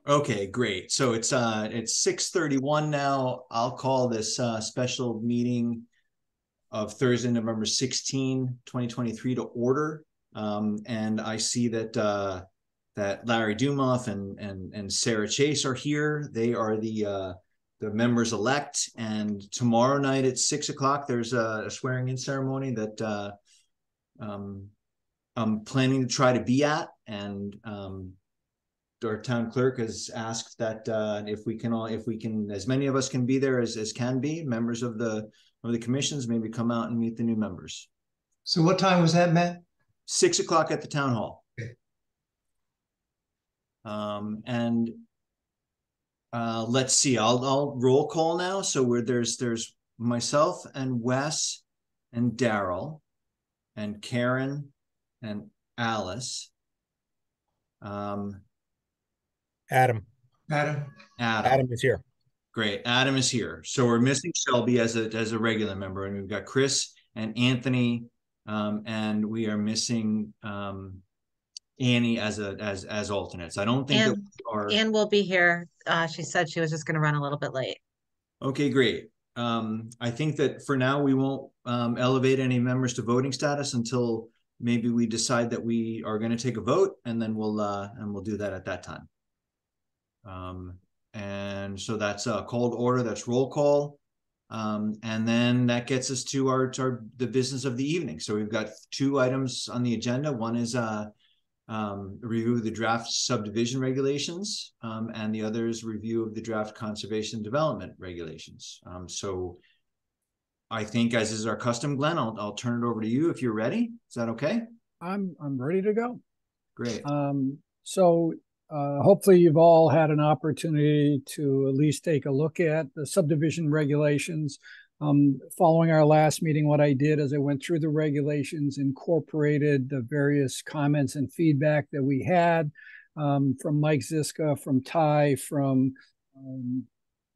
Okay, great. So it's 6:31 now. I'll call this special meeting of Thursday, November 16, 2023 to order. And I see that that Larry Dumoff and Sarah Chase are here. They are the members elect. And tomorrow night at 6 o'clock, there's a swearing in ceremony that I'm planning to try to be at. And our town clerk has asked that if we can, as many of us can be there as can be, members of the commissions, maybe come out and meet the new members. So what time was that, Matt? 6 o'clock at the town hall. Okay. And let's see, I'll roll call now. So there's myself and Wes and Daryl and Karen and Alice. Adam is here. Great. Adam is here. So we're missing Shelby as a regular member, and we've got Chris and Anthony, and we are missing Annie as alternates. I don't think Anne will be here. She said she was just going to run a little bit late. Okay, great. I think that for now we won't elevate any members to voting status until maybe we decide that we are going to take a vote, and then we'll do that at that time. And so that's a called order. That's roll call. And then that gets us to the business of the evening. So we've got two items on the agenda. One is a review of the draft subdivision regulations, and the other is review of the draft conservation development regulations. So I think, as is our custom, Glenn, I'll turn it over to you if you're ready. Is that okay? I'm ready to go. Great. Hopefully you've all had an opportunity to at least take a look at the subdivision regulations. Following our last meeting, what I did is I went through the regulations, incorporated the various comments and feedback that we had from Mike Ziska, from Ty, from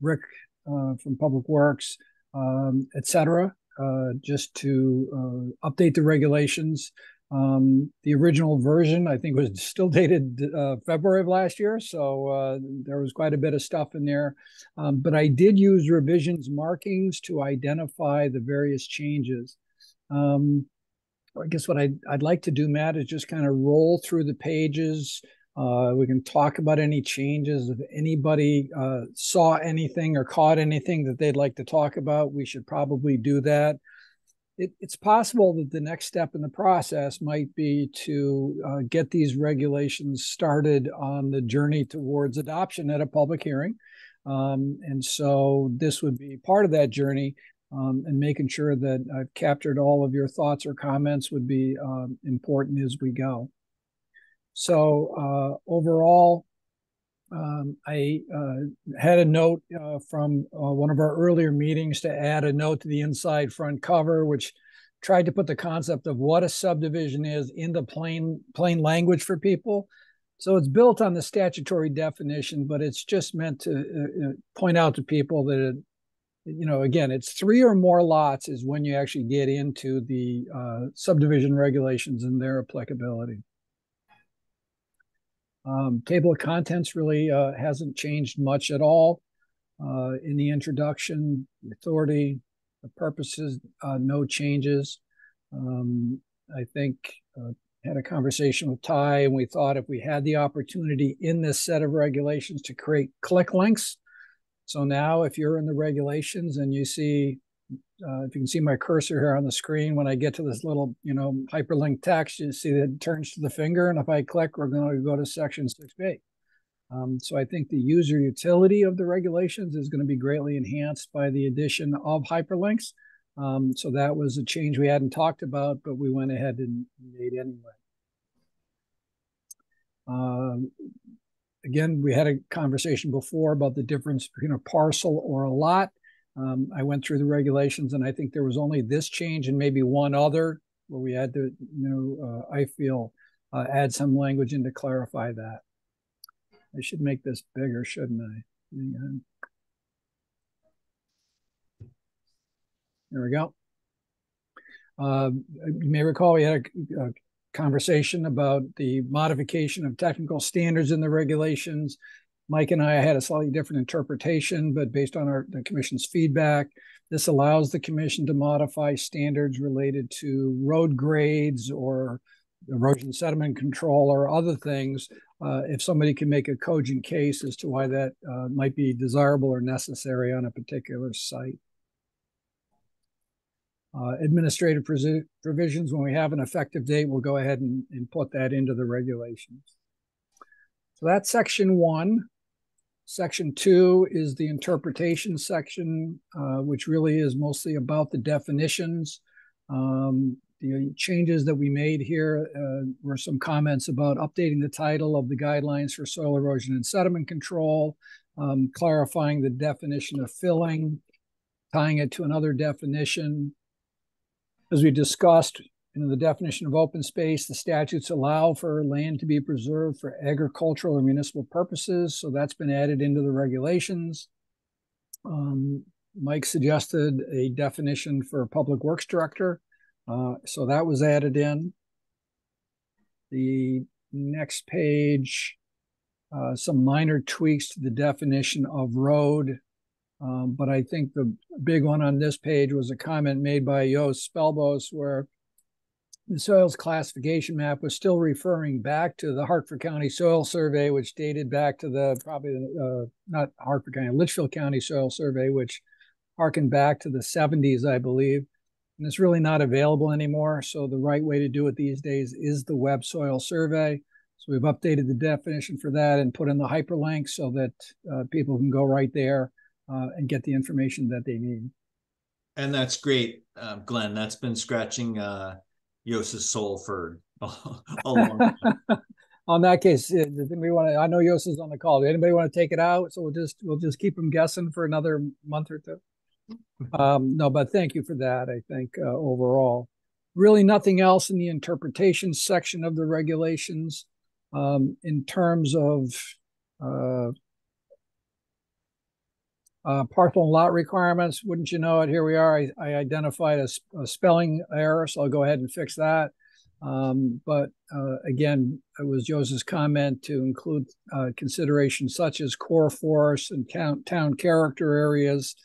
Rick from Public Works, etc., just to update the regulations. The original version, I think, was still dated February of last year, so there was quite a bit of stuff in there. But I did use revisions markings to identify the various changes. I guess what I'd like to do, Matt, is just kind of roll through the pages. We can talk about any changes. If anybody saw anything or caught anything that they'd like to talk about, we should probably do that. It's possible that the next step in the process might be to get these regulations started on the journey towards adoption at a public hearing. And so this would be part of that journey, and making sure that I've captured all of your thoughts or comments would be important as we go. So overall, I had a note from one of our earlier meetings to add a note to the inside front cover, which tried to put the concept of what a subdivision is into plain language for people. So it's built on the statutory definition, but it's just meant to point out to people that, again, it's 3 or more lots is when you actually get into the subdivision regulations and their applicability. Table of contents really hasn't changed much at all. In the introduction, the authority, the purposes, no changes. I think had a conversation with Ty, and we thought if we had the opportunity in this set of regulations to create click links. So now if you're in the regulations and you see, if you can see my cursor here on the screen, when I get to this little, hyperlink text, you see that it turns to the finger. And if I click, we're going to go to section 6B. So I think the user utility of the regulations is going to be greatly enhanced by the addition of hyperlinks. So that was a change we hadn't talked about, but we went ahead and made anyway. Again, we had a conversation before about the difference between a parcel or a lot. I went through the regulations, and I think there was only this change and maybe one other where we had to, I feel, add some language in to clarify that. I should make this bigger, shouldn't I? Hang on. There we go. You may recall we had a conversation about the modification of technical standards in the regulations. Mike and I had a slightly different interpretation, but based on the commission's feedback, this allows the commission to modify standards related to road grades or erosion sediment control or other things if somebody can make a cogent case as to why that might be desirable or necessary on a particular site. Administrative provisions, when we have an effective date, we'll go ahead and put that into the regulations. So that's section 1. Section 2 is the interpretation section, which really is mostly about the definitions. The changes that we made here were some comments about updating the title of the guidelines for soil erosion and sediment control, clarifying the definition of filling, tying it to another definition. As we discussed, in the definition of open space, the statutes allow for land to be preserved for agricultural or municipal purposes, so that's been added into the regulations. Mike suggested a definition for a public works director, so that was added in. The next page, some minor tweaks to the definition of road. But I think the big one on this page was a comment made by Joost Spelbos where the soils classification map was still referring back to the Hartford County Soil Survey, which dated back to not Hartford County, Litchfield County Soil Survey, which harkened back to the 70s, I believe. And it's really not available anymore. So the right way to do it these days is the Web Soil Survey. So we've updated the definition for that and put in the hyperlink so that people can go right there and get the information that they need. And that's great, Glenn. That's been scratching Yosa's soul for a long time. On that case, I know Yosa is on the call. Does anybody want to take it out? So we'll just keep them guessing for another month or two. No, but thank you for that. I think overall, really nothing else in the interpretation section of the regulations in terms of parcel and lot requirements. Wouldn't you know it? Here we are. I identified a spelling error, so I'll go ahead and fix that. But again, it was Joseph's comment to include considerations such as core forests and town character areas,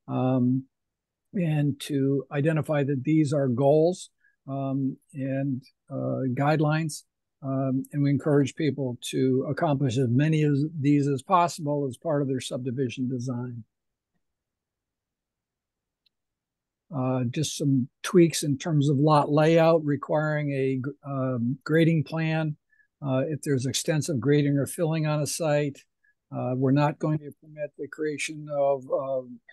and to identify that these are goals and guidelines. And we encourage people to accomplish as many of these as possible as part of their subdivision design. Just some tweaks in terms of lot layout requiring a grading plan. If there's extensive grading or filling on a site, we're not going to permit the creation of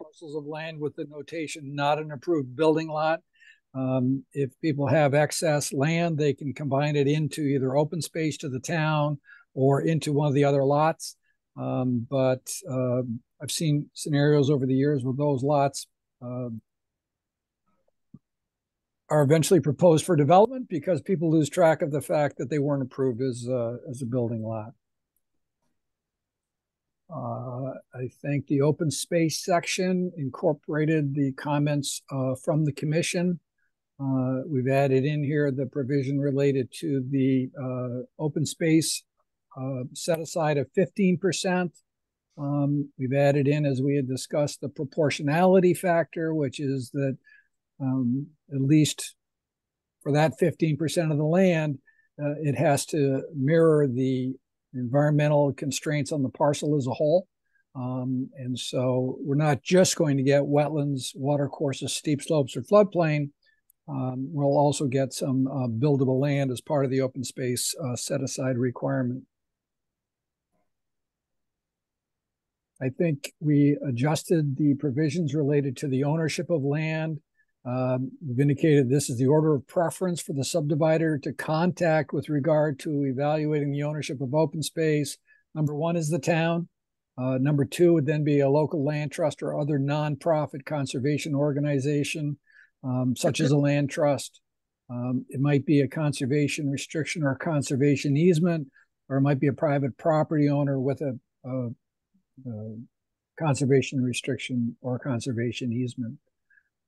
parcels of land with the notation not an approved building lot. If people have excess land, they can combine it into either open space to the town or into one of the other lots. But I've seen scenarios over the years where those lots are eventually proposed for development because people lose track of the fact that they weren't approved as a building lot. I think the open space section incorporated the comments from the commission. We've added in here the provision related to the open space set aside of 15%. We've added in, as we had discussed, the proportionality factor, which is that at least for that 15% of the land, it has to mirror the environmental constraints on the parcel as a whole. And so we're not just going to get wetlands, water courses, steep slopes, or floodplain. We'll also get some buildable land as part of the open space set-aside requirement. I think we adjusted the provisions related to the ownership of land. We've indicated this is the order of preference for the subdivider to contact with regard to evaluating the ownership of open space. Number one is the town. Number two would then be a local land trust or other nonprofit conservation organization, such as a land trust. It might be a conservation restriction or a conservation easement, or it might be a private property owner with a conservation restriction or conservation easement.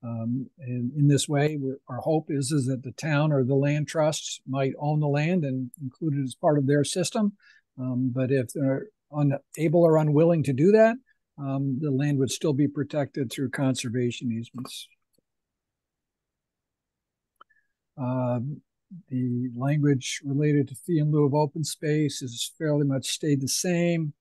And in this way, our hope is that the town or the land trusts might own the land and include it as part of their system. But if they're unable or unwilling to do that, the land would still be protected through conservation easements. The language related to fee in lieu of open space has fairly much stayed the same.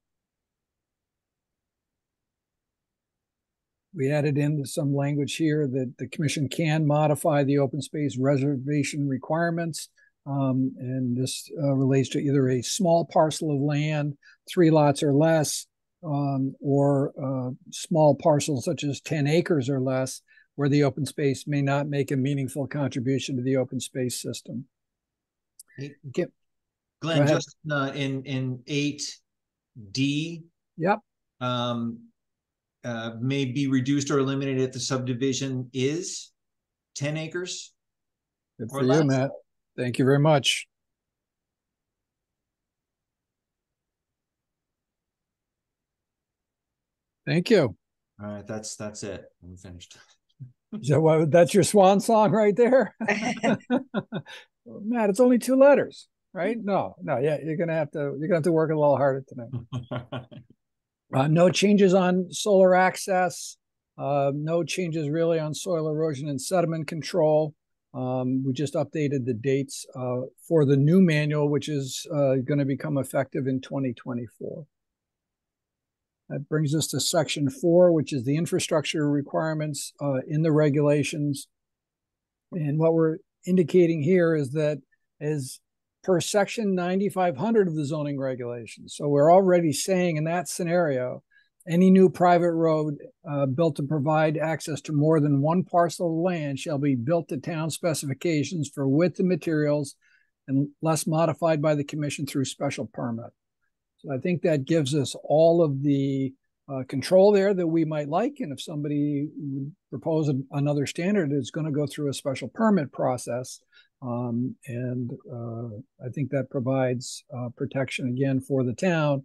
We added in some language here that the commission can modify the open space reservation requirements. And this relates to either a small parcel of land, 3 lots or less, or small parcels such as 10 acres or less, where the open space may not make a meaningful contribution to the open space system. Okay. Glenn, just in 8D, yep. May be reduced or eliminated if the subdivision is 10 acres. Good for you, Matt. Thank you very much. Thank you. All right, that's it. I'm finished. So that's your swan song right there. Matt, it's only 2 letters, right? No, yeah, you're gonna have to work a little harder tonight. No changes on solar access. No changes really on soil erosion and sediment control. We just updated the dates for the new manual, which is going to become effective in 2024. That brings us to section 4, which is the infrastructure requirements in the regulations. And what we're indicating here is that as per section 9500 of the zoning regulations. So we're already saying in that scenario, any new private road built to provide access to more than 1 parcel of land shall be built to town specifications for width and materials, unless modified by the commission through special permit. So I think that gives us all of the control there that we might like. And if somebody would propose another standard, it's going to go through a special permit process. I think that provides protection again for the town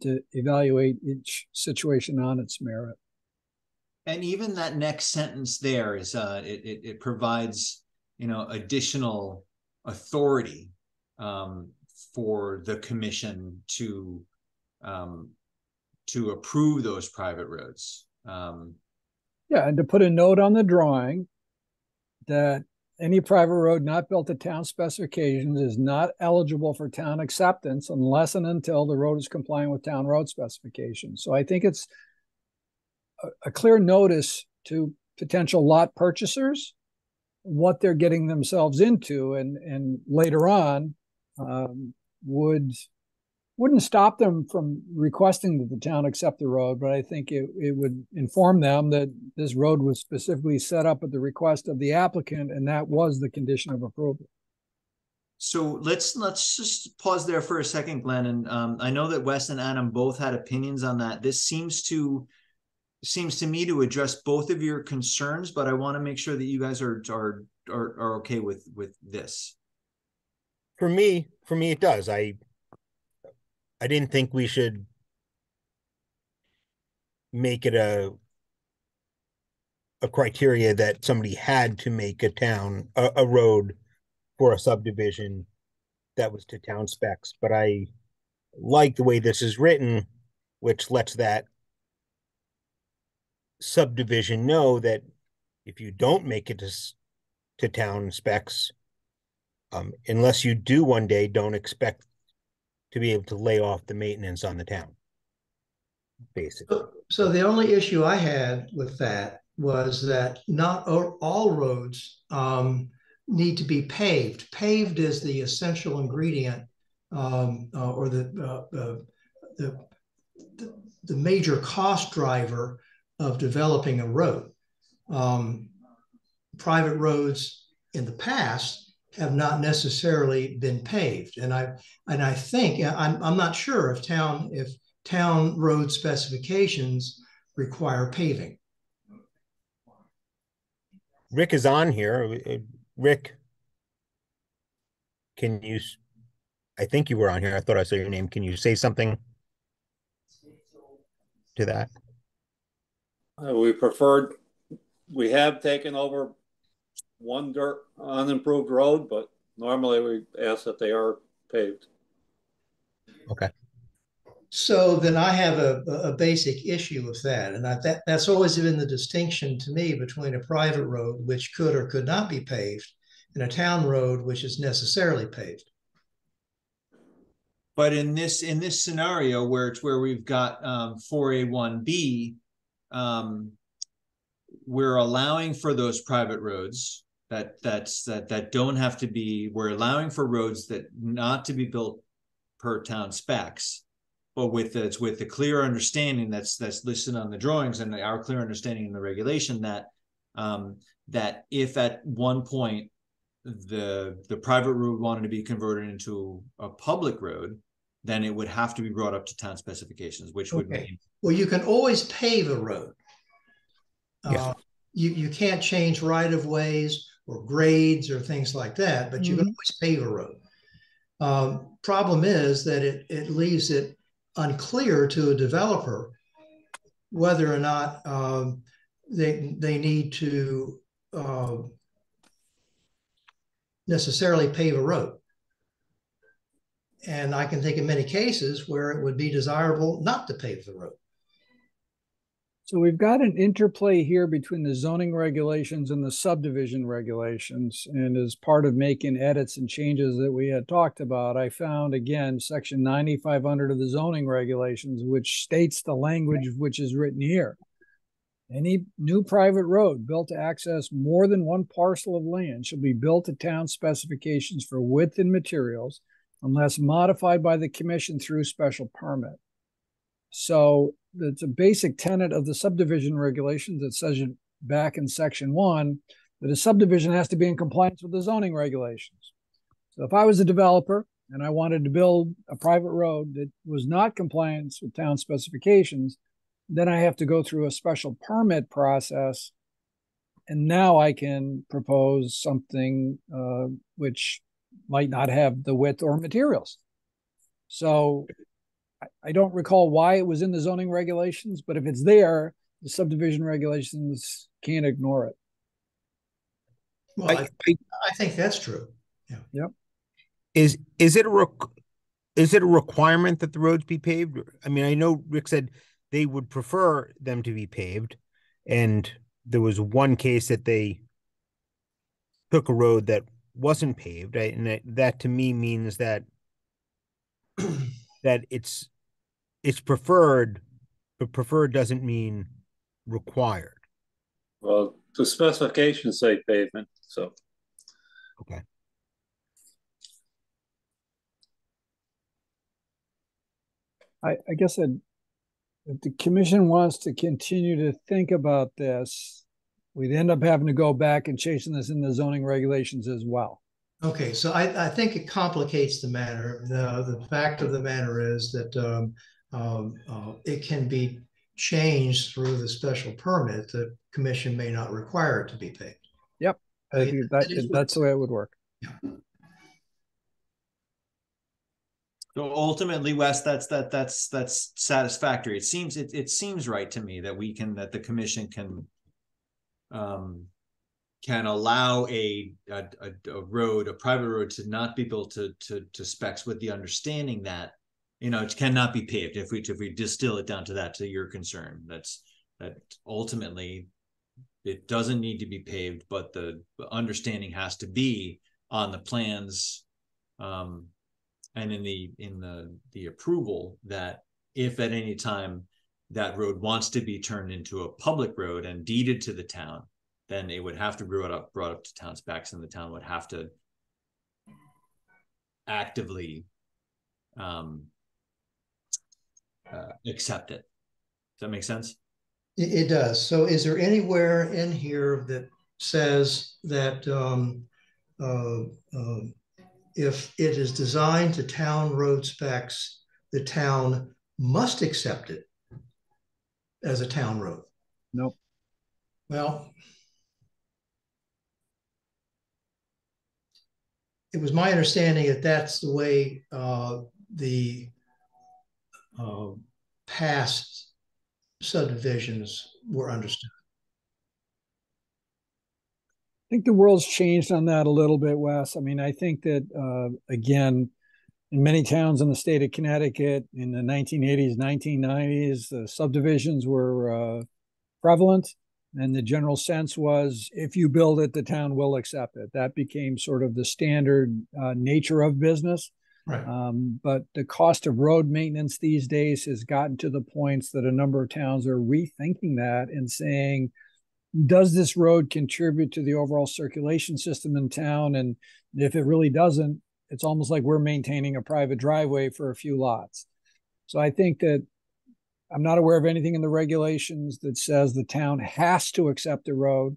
to evaluate each situation on its merit. And even that next sentence there is it provides, additional authority for the commission to approve those private roads. Yeah, and to put a note on the drawing that any private road not built to town specifications is not eligible for town acceptance unless and until the road is complying with town road specifications. So I think it's a clear notice to potential lot purchasers what they're getting themselves into, and later on wouldn't stop them from requesting that the town accept the road, but I think it would inform them that this road was specifically set up at the request of the applicant, and that was the condition of approval. So let's just pause there for a second, Glenn. And I know that Wes and Adam both had opinions on that. This seems to me to address both of your concerns, but I want to make sure that you guys are okay with this. For me, it does. I didn't think we should make it a criteria that somebody had to make a road for a subdivision that was to town specs. But I like the way this is written, which lets that subdivision know that if you don't make it to town specs, unless you do one day, don't expect to be able to lay off the maintenance on the town, basically. So the only issue I had with that was that not all roads need to be paved. Paved is the essential ingredient or the major cost driver of developing a road. Private roads in the past have not necessarily been paved, and I think I'm not sure if town road specifications require paving. Rick is on here. Rick, can you? I think you were on here. I thought I saw your name. Can you say something to that? We preferred we have taken over one dirt unimproved road, but normally we ask that they are paved. Okay. So then I have a basic issue with that. And that's always been the distinction to me between a private road, which could or could not be paved, and a town road, which is necessarily paved. But in this scenario where we've got 4A1B, we're allowing for those private roads that don't have to be. We're allowing for roads that not to be built per town specs, but with the clear understanding that's listed on the drawings and our clear understanding in the regulation that that if at one point the private road wanted to be converted into a public road, then it would have to be brought up to town specifications, which would mean. Well, you can always pave a road. Yeah. You can't change right of ways or grades or things like that, but you can always pave a road. Problem is that it leaves it unclear to a developer whether or not they need to necessarily pave a road. And I can think of many cases where it would be desirable not to pave the road. So we've got an interplay here between the zoning regulations and the subdivision regulations. And as part of making edits and changes that we had talked about, I found, again, section 9500 of the zoning regulations, which states the language which is written here. Any new private road built to access more than one parcel of land shall be built to town specifications for width and materials unless modified by the commission through special permit. So it's a basic tenet of the subdivision regulations that says back in section 1 that a subdivision has to be in compliance with the zoning regulations. So if I was a developer and I wanted to build a private road that was not compliant with town specifications, then I have to go through a special permit process. And now I can propose something which might not have the width or materials. So I don't recall why it was in the zoning regulations, but if it's there, the subdivision regulations can't ignore it. Well, I think that's true. Yeah. Yep. Is it a requirement that the roads be paved? I mean, I know Rick said they would prefer them to be paved, and there was one case that they took a road that wasn't paved, right? And that to me means that that it's preferred, but preferred doesn't mean required. Well, the specifications say pavement, so. Okay. I guess if the commission wants to continue to think about this, we'd end up having to go back and chasing this in the zoning regulations as well. Okay, so I think it complicates the matter. The fact of the matter is that it can be changed through the special permit. The commission may not require it to be paved. Yep, I think that's the way it would work. Yeah. So ultimately, Wes, that's satisfactory. It seems right to me that the commission can allow a private road to not be built to specs, with the understanding that it cannot be paved. If we distill it down to that, to your concern, that ultimately it doesn't need to be paved, but the understanding has to be on the plans and in the approval that if at any time that road wants to be turned into a public road and deeded to the town, then it would have to be brought up to town specs, and the town would have to actively accept it. Does that make sense? It does. So is there anywhere in here that says that if it is designed to town road specs, the town must accept it as a town road? Nope. Well, it was my understanding that that's the way the past subdivisions were understood. think the world's changed on that a little bit, Wes. I mean, I think that, again, in many towns in the state of Connecticut in the 1980s, 1990s, the subdivisions were prevalent. And the general sense was, if you build it, the town will accept it. That became sort of the standard nature of business. Right. But the cost of road maintenance these days has gotten to the points that a number of towns are rethinking that and saying, does this road contribute to the overall circulation system in town? And if it really doesn't, it's almost like we're maintaining a private driveway for a few lots. So I think that I'm not aware of anything in the regulations that says the town has to accept a road.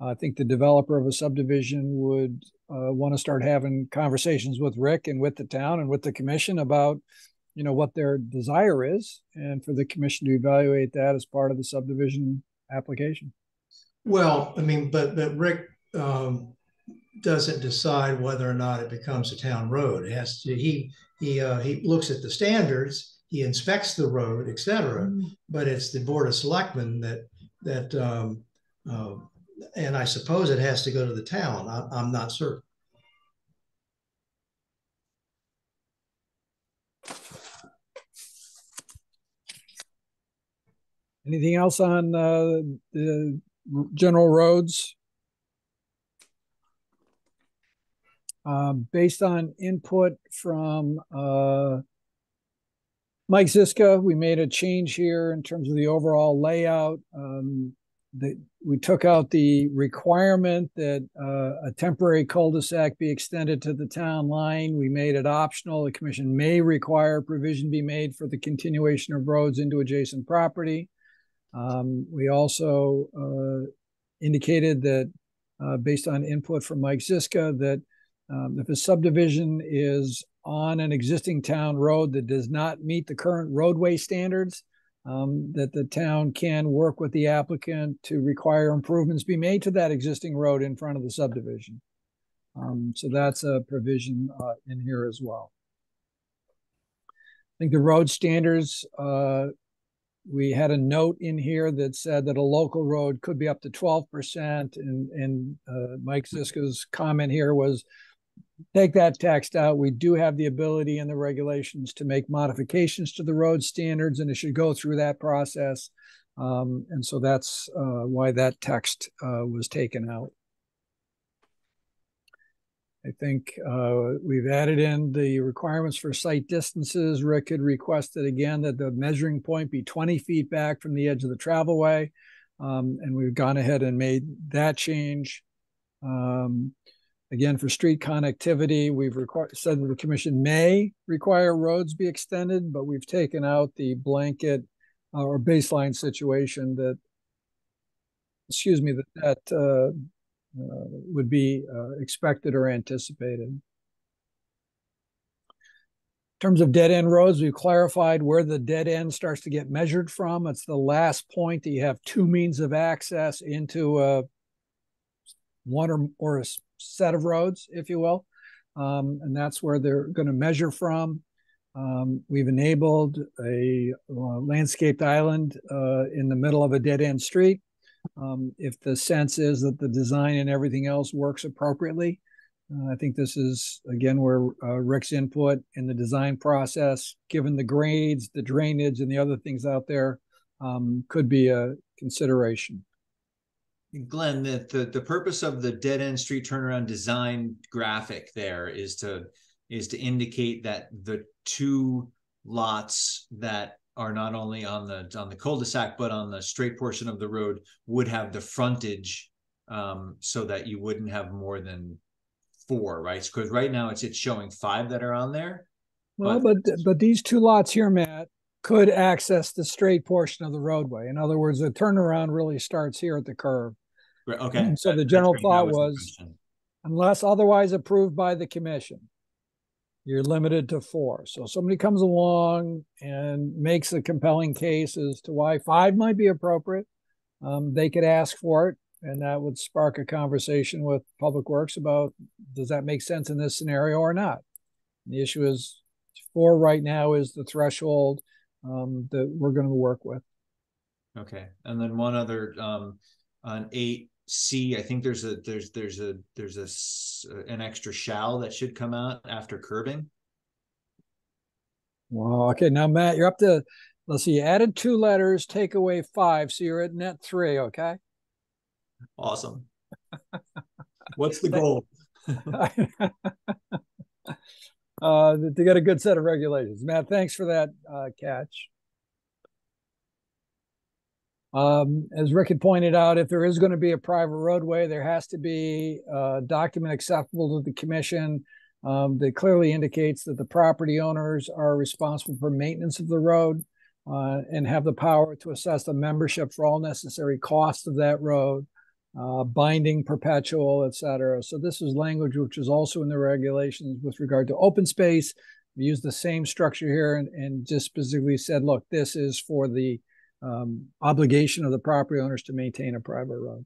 I think the developer of a subdivision would want to start having conversations with Rick and with the town and with the commission about, you know, what their desire is, and for the commission to evaluate that as part of the subdivision application. Well, I mean, but Rick doesn't decide whether or not it becomes a town road. It has to. He looks at the standards. He inspects the road, et cetera, but it's the Board of Selectmen and I suppose it has to go to the town. I'm not certain. Anything else on the general roads? Based on input from Mike Ziska, we made a change here in terms of the overall layout. We took out the requirement that a temporary cul-de-sac be extended to the town line. We made it optional. The commission may require provision be made for the continuation of roads into adjacent property. We also indicated that based on input from Mike Ziska, that if a subdivision is on an existing town road that does not meet the current roadway standards, that the town can work with the applicant to require improvements be made to that existing road in front of the subdivision. So that's a provision in here as well. I think the road standards, we had a note in here that said that a local road could be up to 12%. And Mike Ziska's comment here was, take that text out. We do have the ability in the regulations to make modifications to the road standards, and it should go through that process. And so that's why that text was taken out. I think we've added in the requirements for site distances. Rick had requested again that the measuring point be 20 feet back from the edge of the travelway. And we've gone ahead and made that change. Again, for street connectivity, we've said that the commission may require roads be extended, but we've taken out the blanket or baseline situation that, excuse me, that would be expected or anticipated. In terms of dead end roads, we've clarified where the dead end starts to get measured from. It's the last point that you have two means of access into one or a set of roads, if you will. And that's where they're going to measure from. We've enabled a landscaped island in the middle of a dead end street. If the sense is that the design and everything else works appropriately. I think this is, again, where Rick's input in the design process, given the grades, the drainage, and the other things out there, could be a consideration. Glenn, the purpose of the dead end street turnaround design graphic there is to indicate that the two lots that are not only on the cul-de-sac but on the straight portion of the road would have the frontage, so that you wouldn't have more than 4, right? Because right now it's showing 5 that are on there. Well, but these two lots here, Matt, could access the straight portion of the roadway. In other words, the turnaround really starts here at the curve. Okay. And so the general thought was, unless otherwise approved by the commission, you're limited to 4. So if somebody comes along and makes a compelling case as to why 5 might be appropriate, they could ask for it, and that would spark a conversation with Public Works about, does that make sense in this scenario or not? And the issue is 4 right now is the threshold that we're going to work with. Okay. And then one other on 8, C, I think there's an extra shall that should come out after curbing. Well, okay, now Matt, you're up to, let's see, you added 2 letters, take away 5, so you're at net 3, okay? Awesome. What's the goal? To get a good set of regulations. Matt, thanks for that catch. As Rick had pointed out, if there is going to be a private roadway, there has to be a document acceptable to the commission that clearly indicates that the property owners are responsible for maintenance of the road and have the power to assess the membership for all necessary costs of that road, binding, perpetual, etc. So this is language which is also in the regulations with regard to open space. We use the same structure here and just specifically said, look, this is for the obligation of the property owners to maintain a private road.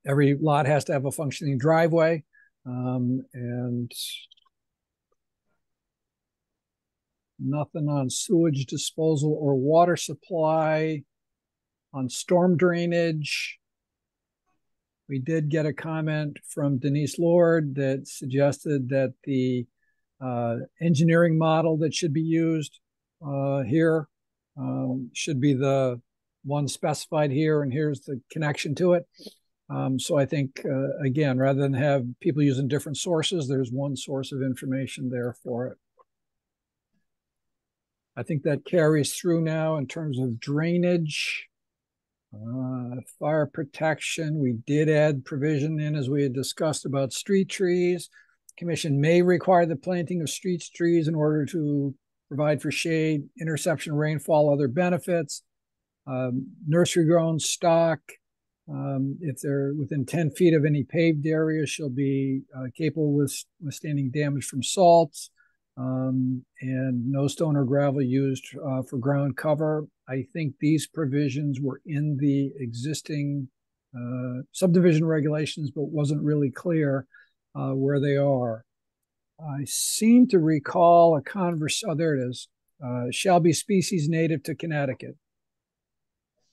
Every lot has to have a functioning driveway, and nothing on sewage disposal or water supply. On storm drainage, we did get a comment from Denise Lord that suggested that the engineering model that should be used here should be the one specified here, and here's the connection to it. So I think, again, rather than have people using different sources, there's one source of information there for it. I think that carries through now in terms of drainage. Fire protection, we did add provision in, as we had discussed, about street trees. Commission may require the planting of street trees in order to provide for shade, interception, rainfall, other benefits. Nursery grown stock, if they're within 10 feet of any paved area, shall be capable of withstanding damage from salts, and no stone or gravel used for ground cover. I think these provisions were in the existing subdivision regulations, but wasn't really clear where they are. I seem to recall a oh, there it is. Shall be species native to Connecticut.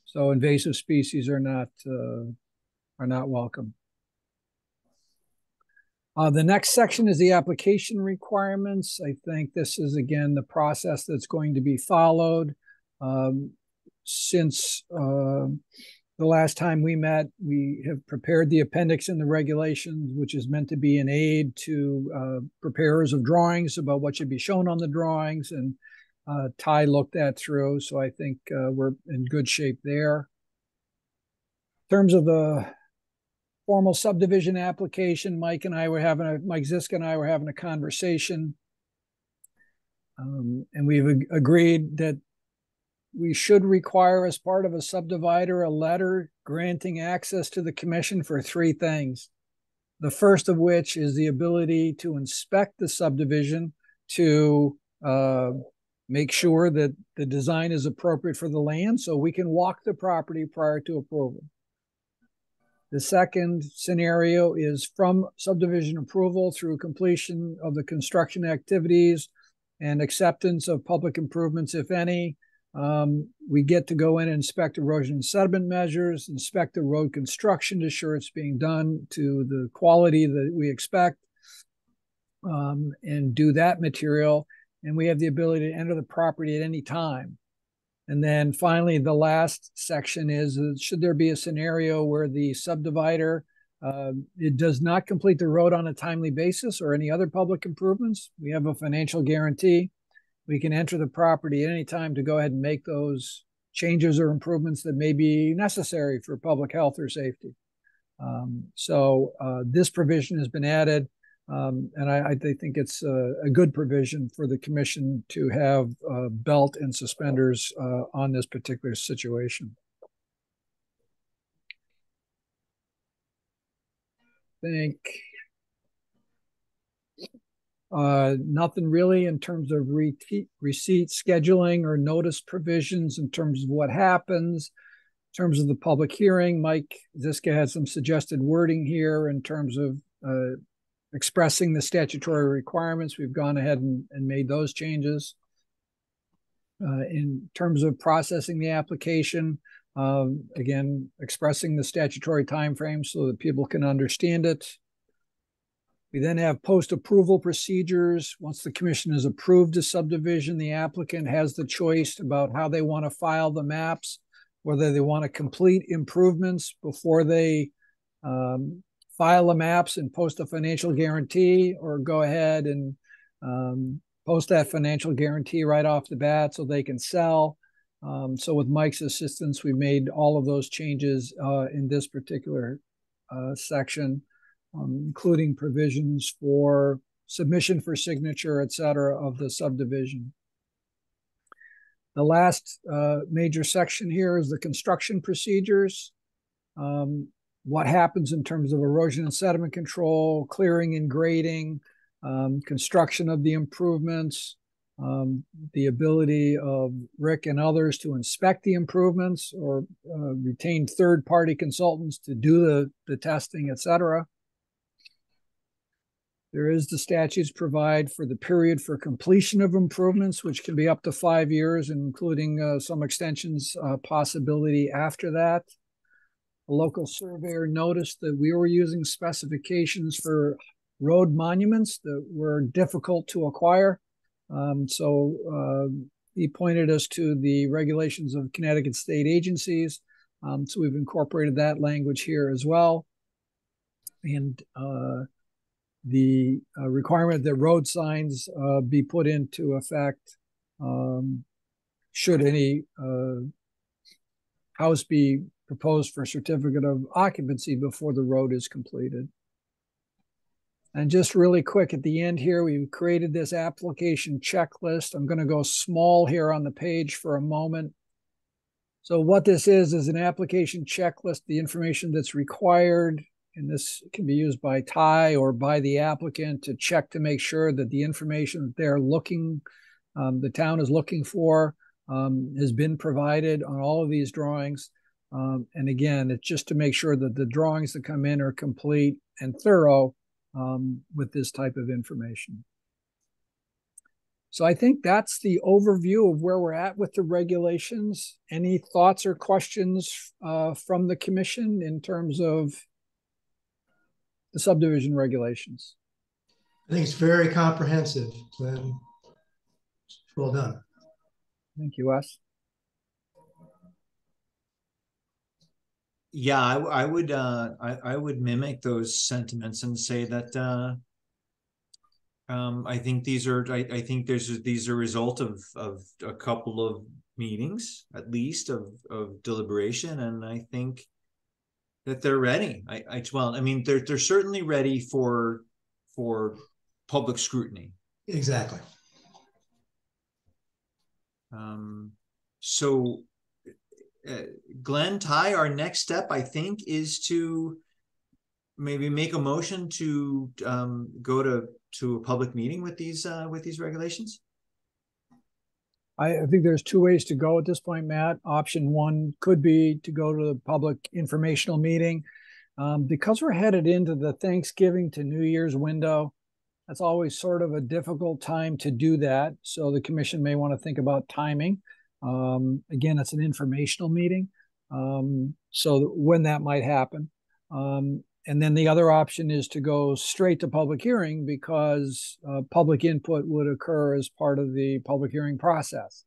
So invasive species are not welcome. The next section is the application requirements. I think this is, again, the process that's going to be followed. Since the last time we met, we have prepared the appendix in the regulations, which is meant to be an aid to preparers of drawings about what should be shown on the drawings. And Ty looked that through, so I think we're in good shape there. In terms of the formal subdivision application, Mike Ziska and I were having a conversation, and we've agreed that we should require, as part of a subdivider, a letter granting access to the commission for 3 things. The first of which is the ability to inspect the subdivision to make sure that the design is appropriate for the land, so we can walk the property prior to approval. The second scenario is from subdivision approval through completion of the construction activities and acceptance of public improvements, if any. We get to go in and inspect erosion and sediment measures, inspect the road construction to ensure it's being done to the quality that we expect, and do that material. And we have the ability to enter the property at any time. And then finally, the last section is, should there be a scenario where the subdivider it does not complete the road on a timely basis or any other public improvements, we have a financial guarantee. We can enter the property at any time to go ahead and make those changes or improvements that may be necessary for public health or safety. So this provision has been added, and I think it's a good provision for the commission to have belt and suspenders on this particular situation. I think nothing really in terms of receipt scheduling or notice provisions in terms of what happens. In terms of the public hearing, Mike Ziska had some suggested wording here in terms of expressing the statutory requirements. We've gone ahead and made those changes. In terms of processing the application, Again, expressing the statutory timeframe so that people can understand it. We then have post-approval procedures. Once the commission has approved a subdivision, the applicant has the choice about how they want to file the maps, whether they want to complete improvements before they file the maps and post a financial guarantee, or go ahead and post that financial guarantee right off the bat so they can sell. So with Mike's assistance, we made all of those changes in this particular section, including provisions for submission for signature, et cetera, of the subdivision. The last major section here is the construction procedures. What happens in terms of erosion and sediment control, clearing and grading, construction of the improvements, the ability of Rick and others to inspect the improvements or retain third-party consultants to do the testing, et cetera. There is the statutes provide for the period for completion of improvements, which can be up to 5 years, including some extensions possibility after that. The local surveyor noticed that we were using specifications for road monuments that were difficult to acquire. So he pointed us to the regulations of Connecticut state agencies. So we've incorporated that language here as well. And the requirement that road signs be put into effect should any house be proposed for certificate of occupancy before the road is completed. And just really quick at the end here, we've created this application checklist. I'm going to go small here on the page for a moment. So what this is an application checklist, the information that's required, and this can be used by Ty or by the applicant to check to make sure that the information that they're looking, the town is looking for, has been provided on all of these drawings. And again, it's just to make sure that the drawings that come in are complete and thorough with this type of information. So I think that's the overview of where we're at with the regulations. Any thoughts or questions from the commission in terms of the subdivision regulations? I think it's very comprehensive, Glenn. Well done. Thank you, Wes. Yeah, I would mimic those sentiments and say that I think these are these are a result of a couple of meetings, at least, of deliberation, and I think that they're ready. I mean they're certainly ready for public scrutiny. Exactly. So Glenn, Ty, our next step, I think, is to maybe make a motion to go to a public meeting with these regulations. I think there's two ways to go at this point, Matt. Option one could be to go to the public informational meeting. Because we're headed into the Thanksgiving to New Year's window, that's always sort of a difficult time to do that. So the commission may want to think about timing. Again, it's an informational meeting. So when that might happen. And then the other option is to go straight to public hearing, because public input would occur as part of the public hearing process.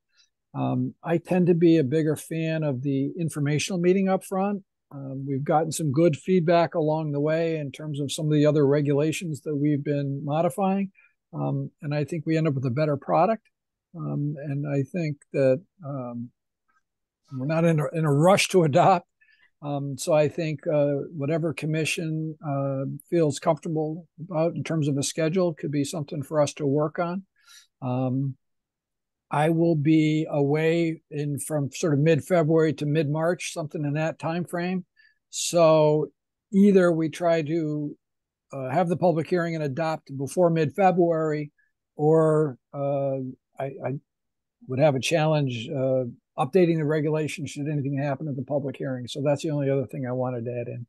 I tend to be a bigger fan of the informational meeting up front. We've gotten some good feedback along the way in terms of some of the other regulations that we've been modifying. And I think we end up with a better product. And I think that we're not in a rush to adopt. So I think whatever commission feels comfortable about in terms of a schedule could be something for us to work on. I will be away from sort of mid-February to mid-March, something in that time frame. So either we try to have the public hearing and adopt before mid-February, or I would have a challenge updating the regulation should anything happen at the public hearing. So that's the only other thing I wanted to add in.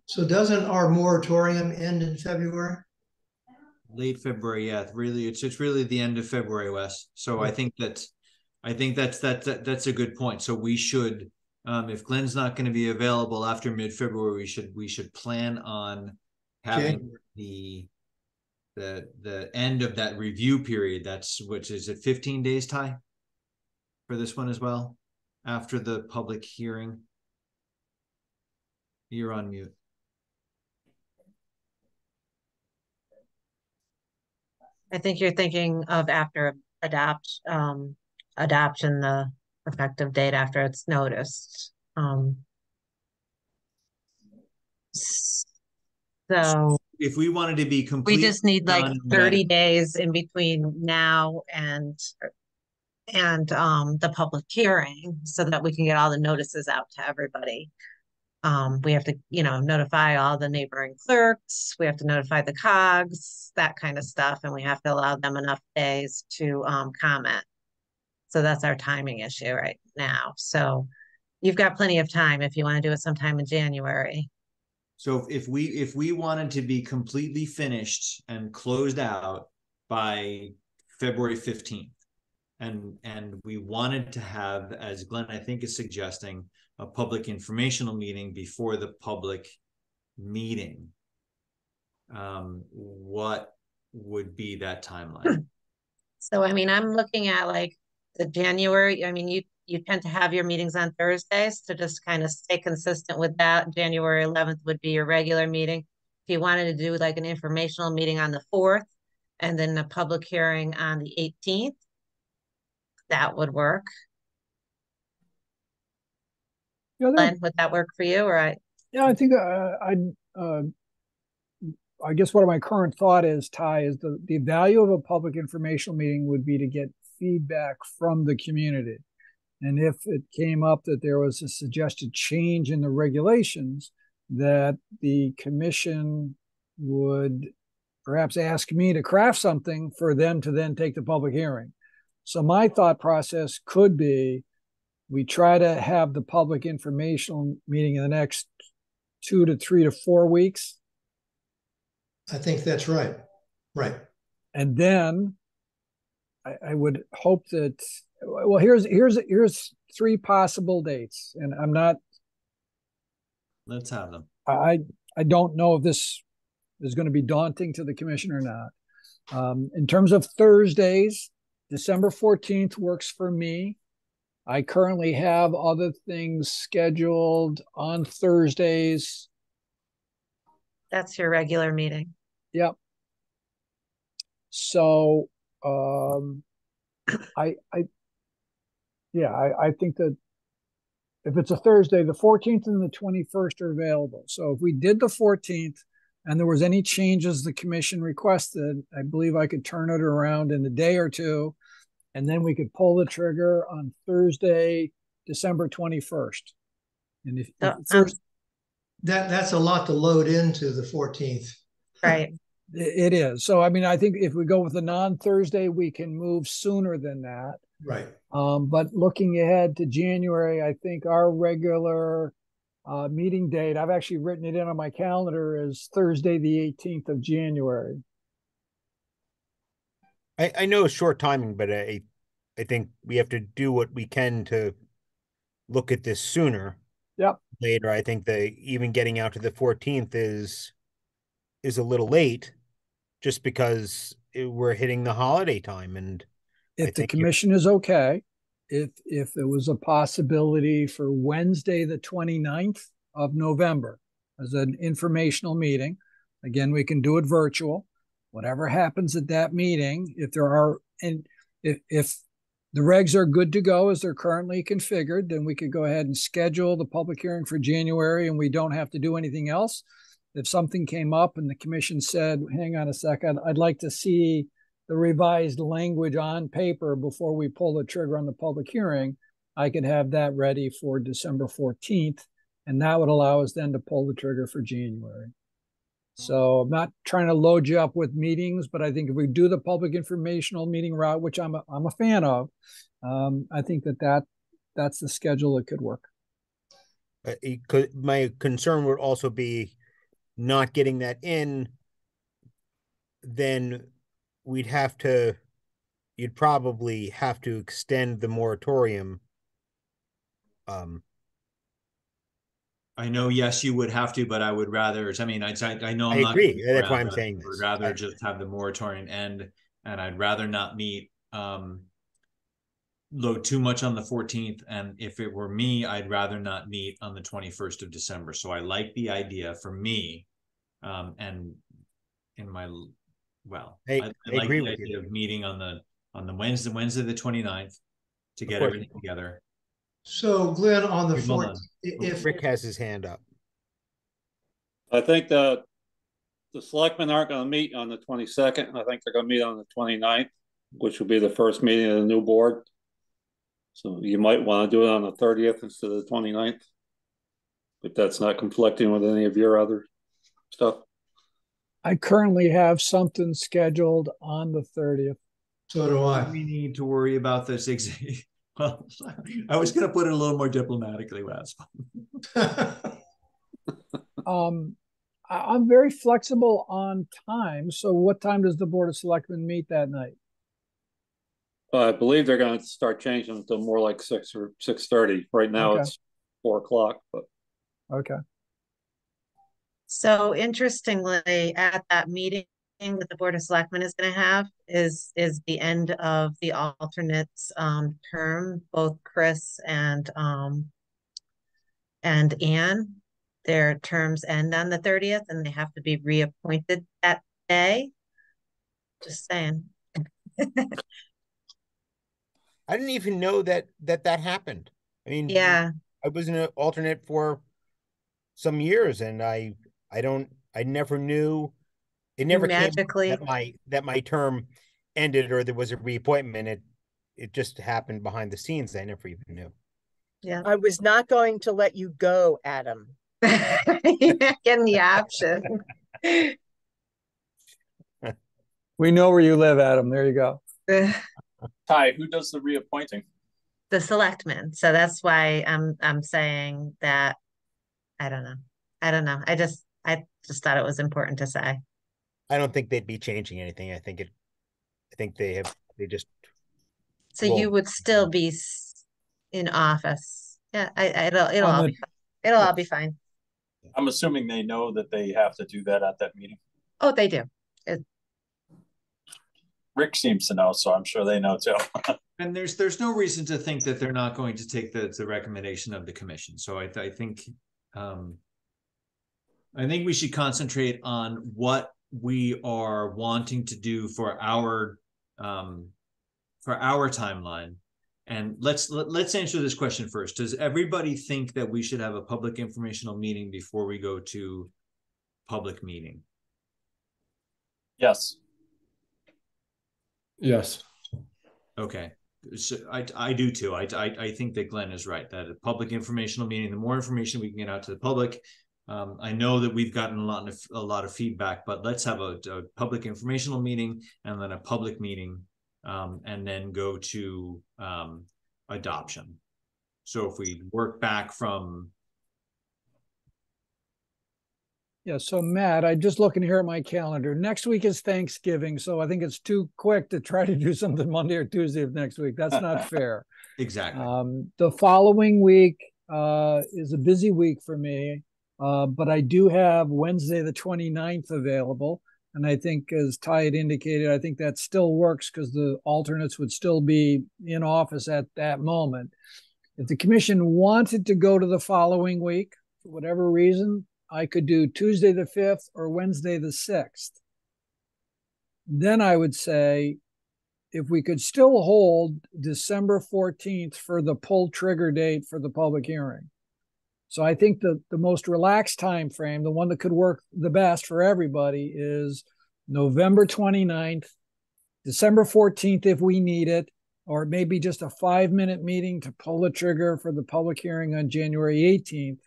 So doesn't our moratorium end in February? Late February, yeah. Really, it's really the end of February, Wes. So I think that's a good point. So we should If Glenn's not going to be available after mid-February, we should plan on having the end of that review period. Which is it 15 days, Ty, for this one as well, after the public hearing. You're on mute. I think you're thinking of after adoption, the effective date after it's noticed. So if we wanted to be we completely just need like done 30 days in between now and the public hearing so that we can get all the notices out to everybody. We have to, notify all the neighboring clerks. We have to notify the COGs, that kind of stuff, and we have to allow them enough days to comment. So that's our timing issue right now. So you've got plenty of time if you want to do it sometime in January. So if we wanted to be completely finished and closed out by February 15th, and we wanted to have, as Glenn I think is suggesting, a public informational meeting before the public meeting, what would be that timeline? So I mean, I'm looking at like the January. I mean, you tend to have your meetings on Thursdays to just kind of stay consistent with that. January 11th would be your regular meeting. If you wanted to do like an informational meeting on the 4th and then a public hearing on the 18th, that would work. Glenn, would that work for you? Or I think I guess what my current thought is, Ty, is the value of a public informational meeting would be to get feedback from the community. And if it came up that there was a suggested change in the regulations, that the commission would perhaps ask me to craft something for them to then take the public hearing. So my thought process could be, we try to have the public informational meeting in the next 2 to 3 to 4 weeks. I think that's right. Right. And then I would hope that, well, here's 3 possible dates, and I'm not. Let's have them. I don't know if this is going to be daunting to the commission or not. In terms of Thursdays, December 14th works for me. I currently have other things scheduled on Thursdays. That's your regular meeting. Yep. So I think that if it's a Thursday, the 14th and the 21st are available. So if we did the 14th and there was any changes the commission requested, I believe I could turn it around in a day or two, and then we could pull the trigger on Thursday, December 21st. And if that's a lot to load into the 14th. Right. It is. So, I mean, I think if we go with a non-Thursday, we can move sooner than that. Right. But looking ahead to January, I think our regular meeting date, I've actually written it in on my calendar, is Thursday, the 18th of January. I know it's short timing, but I think we have to do what we can to look at this sooner. Yep. Later, I think even getting out to the 14th is a little late, just because we're hitting the holiday time. And if the commission is okay, if there was a possibility for Wednesday, the 29th of November as an informational meeting, again, we can do it virtual. Whatever happens at that meeting, if the regs are good to go as they're currently configured, then we could go ahead and schedule the public hearing for January, and we don't have to do anything else. If something came up and the commission said, hang on a second, I'd like to see the revised language on paper before we pull the trigger on the public hearing, I could have that ready for December 14th, and that would allow us then to pull the trigger for January. So I'm not trying to load you up with meetings, but I think if we do the public informational meeting route, which I'm a fan of, I think that's the schedule that could work. My concern would also be not getting that in. Then you'd probably have to extend the moratorium I know, yes, you would have to, but I would rather, I mean, I know I I'm not. agree. That's why I'm But saying I would this. rather just have the moratorium end, and I'd rather not meet, load too much on the 14th. And if it were me, I'd rather not meet on the 21st of December. So I like the idea for me, and in my, well, I I like agree the with idea you. of meeting on the Wednesday the 29th to get everything together. So Glenn, on the Wait, hold 14th, on. if Rick has his hand up. I think that the selectmen aren't going to meet on the 22nd. I think they're going to meet on the 29th, which will be the first meeting of the new board. So you might want to do it on the 30th instead of the 29th, if that's not conflicting with any of your other stuff. I currently have something scheduled on the 30th. so do I. We need to worry about this. Well, I was going to put it a little more diplomatically, Wes. I'm very flexible on time. So what time does the Board of Selectmen meet that night? I believe they're going to start changing it to more like 6 or 6:30. Right now Okay. it's 4 o'clock, but Okay. So interestingly, at that meeting that the Board of Selectmen is going to have is the end of the alternates term. Both Chris and Anne, their terms end on the 30th, and they have to be reappointed that day. Just saying. I didn't even know that happened. I mean, Yeah. I was an alternate for some years, and I never knew. It never came up Magically. that my term ended or there was a reappointment. It just happened behind the scenes. I never even knew. Yeah. I was not going to let you go, Adam. Getting the option. We know where you live, Adam. There you go. Ty, who does the reappointing? The selectmen. So that's why I'm saying that. I don't know. I just thought it was important to say. I don't think they'd be changing anything. I think they just. So you would still be in office. Yeah, it'll all be fine. It'll all be fine. I'm assuming they know that they have to do that at that meeting. Oh, they do. Rick seems to know, so I'm sure they know too. And there's no reason to think that they're not going to take the recommendation of the commission. So I think we should concentrate on what we are wanting to do for our timeline. And let's answer this question first. Does everybody think that we should have a public informational meeting before we go to public meeting? Yes. Yes. Okay. So I do too. I think that Glenn is right, that a public informational meeting, the more information we can get out to the public. I know that we've gotten a lot of feedback, but let's have a public informational meeting and then a public meeting, and then go to adoption. So if we work back from. Yeah, so Matt, I'm just looking here at my calendar. Next week is Thanksgiving, so I think it's too quick to try to do something Monday or Tuesday of next week. That's not fair. Exactly. The following week is a busy week for me, but I do have Wednesday the 29th available. And I think, as Ty had indicated, I think that still works because the alternates would still be in office at that moment. If the commission wanted to go to the following week, for whatever reason, I could do Tuesday the 5th or Wednesday the 6th. Then I would say, if we could still hold December 14th for the pull trigger date for the public hearing. So I think the most relaxed time frame, the one that could work the best for everybody, is November 29th, December 14th if we need it, or maybe just a 5-minute meeting to pull the trigger for the public hearing on January 18th.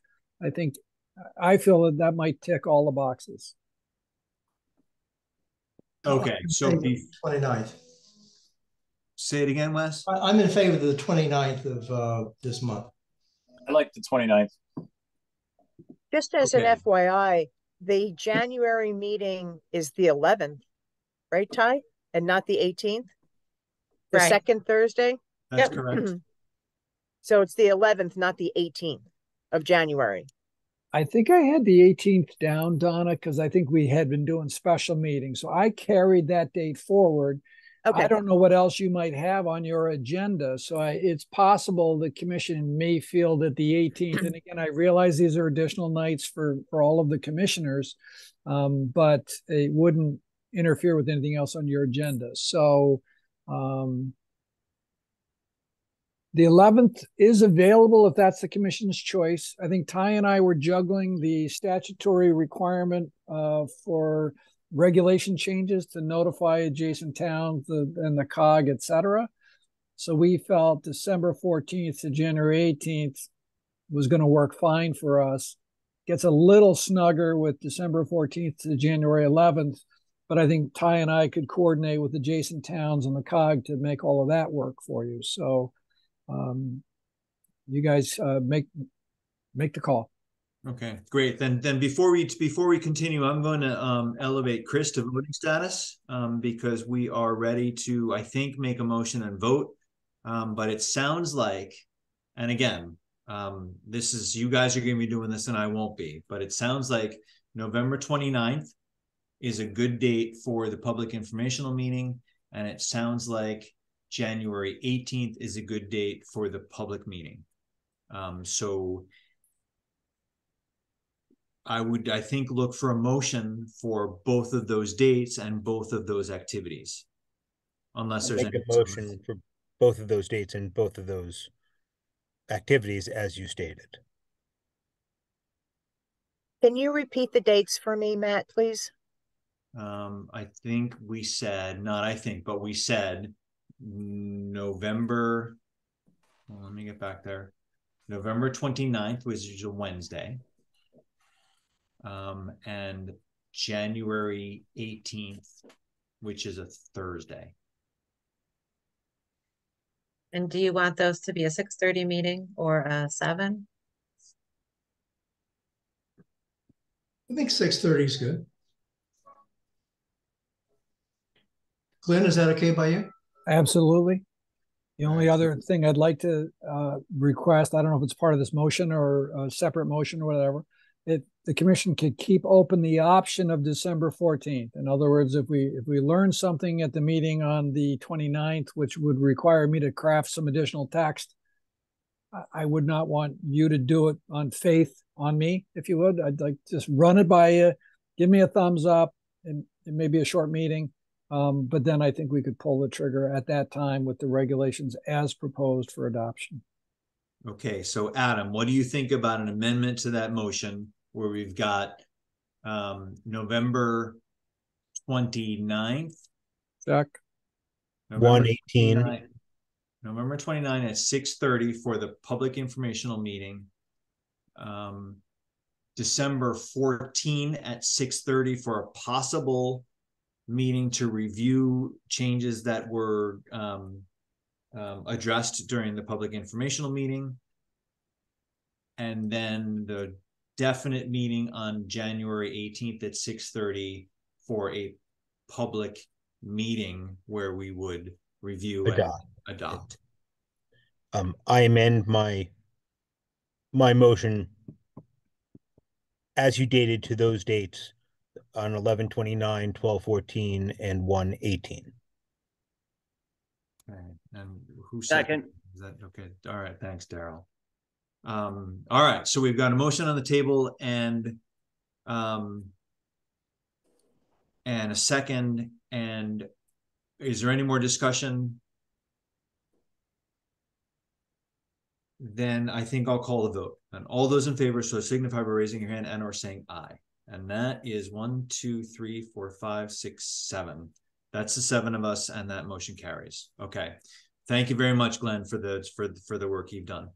I feel that might tick all the boxes. Okay, so 29th. Say it again, Wes. I'm in favor of the 29th of this month. I like the 29th. Just as an FYI, the January meeting is the 11th, right, Ty? And not the 18th? The Right. second Thursday? That's correct. So it's the 11th, not the 18th of January. I think I had the 18th down, Donna, because I think we had been doing special meetings. So I carried that date forward. Okay. I don't know what else you might have on your agenda. So it's possible the commission may feel that the 18th, and again, I realize these are additional nights for all of the commissioners, but it wouldn't interfere with anything else on your agenda. So the 11th is available if that's the commission's choice. I think Ty and I were juggling the statutory requirement for regulation changes to notify adjacent towns and the COG, et cetera. So we felt December 14th to January 18th was going to work fine for us. Gets a little snugger with December 14th to January 11th, but I think Ty and I could coordinate with adjacent towns and the COG to make all of that work for you. So you guys make the call. Okay, great. Then before we continue, I'm going to elevate Chris to voting status because we are ready to, I think, make a motion and vote. But it sounds like, and again, this is, you guys are going to be doing this and I won't be, but it sounds like November 29th is a good date for the public informational meeting, and it sounds like January 18th is a good date for the public meeting. So I think, look for a motion for both of those dates and both of those activities. Unless there's Make a motion for both of those dates and both of those activities as you stated. Can you repeat the dates for me, Matt, please? I think we said, not I think, but we said November, well, let me get back there. November 29th, which is a Wednesday. And January 18th, which is a Thursday. And do you want those to be a 6:30 meeting or a 7? I think 6:30 is good. Glenn, is that okay by you? Absolutely. The only other thing I'd like to request, I don't know if it's part of this motion or a separate motion or whatever, the commission could keep open the option of December 14th. In other words, if we learn something at the meeting on the 29th, which would require me to craft some additional text, I would not want you to do it on faith on me, if you would. I'd like to just run it by you, give me a thumbs up, and it may be a short meeting. But then I think we could pull the trigger at that time with the regulations as proposed for adoption. Okay, so Adam, what do you think about an amendment to that motion where we've got November 29th? Check. November 1/18. November 29 at 6:30 for the public informational meeting. December 14 at 6:30 for a possible meeting to review changes that were addressed during the public informational meeting. And then the definite meeting on January 18th at 6:30 for a public meeting where we would review and adopt. I amend my motion as you dated to those dates on 11/29, 12/14, and 1/18. Okay, and who Second. is that? Okay, all right, thanks, Daryl. All right, so we've got a motion on the table and a second. And is there any more discussion? Then I think I'll call the vote. And all those in favor, so signify by raising your hand and or saying aye. And that is 1, 2, 3, 4, 5, 6, 7. That's the 7 of us, and that motion carries. Okay. Thank you very much, Glenn, for the work you've done.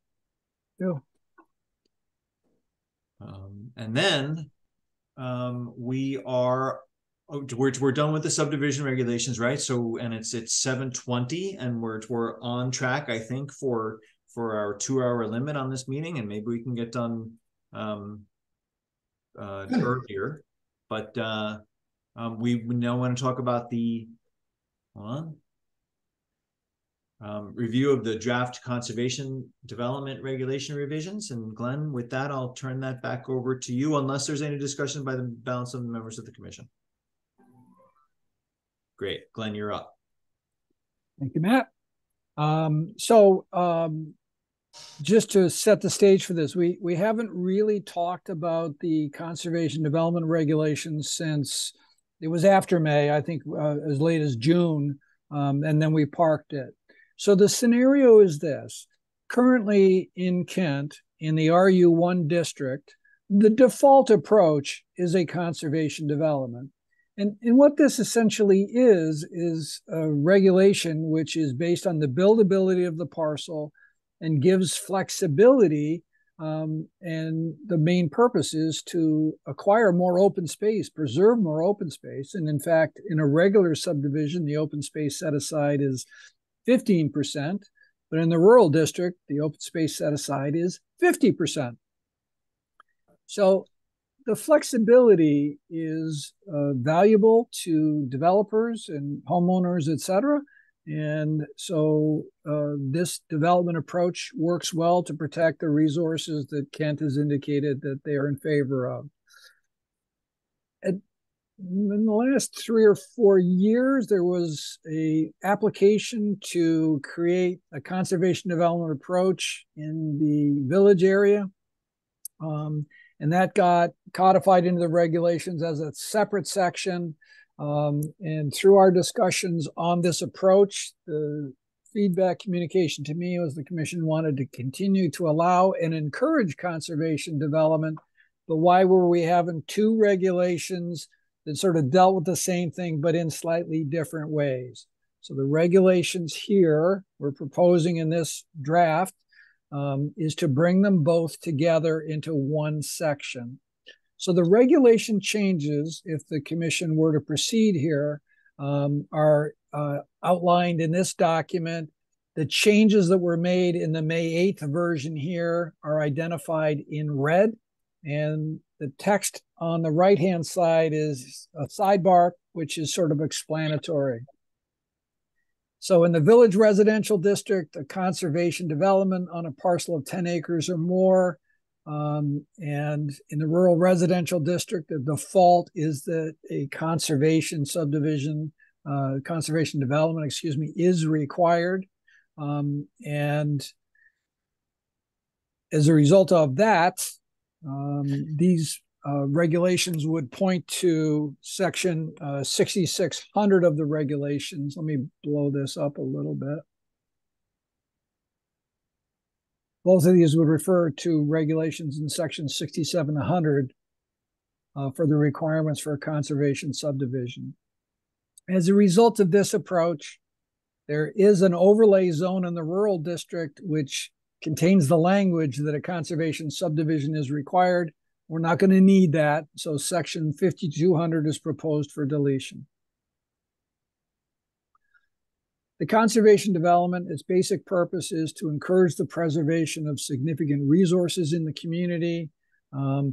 Yeah. And then we're done with the subdivision regulations, right? So, and it's 7:20, and we're on track, I think, for our 2-hour limit on this meeting, and maybe we can get done earlier. But we now want to talk about the, hold on. review of the draft conservation development regulation revisions. And Glenn, with that, I'll turn that back over to you, unless there's any discussion by the balance of the members of the commission. Great. Glenn, you're up. Thank you, Matt. Just to set the stage for this, we haven't really talked about the conservation development regulations since it was after May, I think as late as June, and then we parked it. So the scenario is this. Currently in Kent, in the RU1 district, the default approach is a conservation development. And what this essentially is a regulation which is based on the buildability of the parcel and gives flexibility. And the main purpose is to acquire more open space, preserve more open space. And in fact, in a regular subdivision, the open space set aside is 15%, but in the rural district, the open space set aside is 50%. So the flexibility is valuable to developers and homeowners, et cetera. And so this development approach works well to protect the resources that Kent has indicated that they are in favor of. In the last 3 or 4 years, there was an application to create a conservation development approach in the village area. And that got codified into the regulations as a separate section. And through our discussions on this approach, the feedback communication to me was the commission wanted to continue to allow and encourage conservation development. But why were we having 2 regulations that sort of dealt with the same thing, but in slightly different ways? So the regulations here we're proposing in this draft is to bring them both together into one section. So the regulation changes, if the commission were to proceed here, are outlined in this document. The changes that were made in the May 8th version here are identified in red, and the text on the right-hand side is a sidebar, which is sort of explanatory. So in the village residential district, a conservation development on a parcel of 10 acres or more, and in the rural residential district, the default is that a conservation subdivision, conservation development, excuse me, is required. And as a result of that, these regulations would point to section 6600 of the regulations. Let me blow this up a little bit. Both of these would refer to regulations in section 6700 for the requirements for a conservation subdivision. As a result of this approach, there is an overlay zone in the rural district which contains the language that a conservation subdivision is required. We're not going to need that, so section 5200 is proposed for deletion. The conservation development, its basic purpose is to encourage the preservation of significant resources in the community,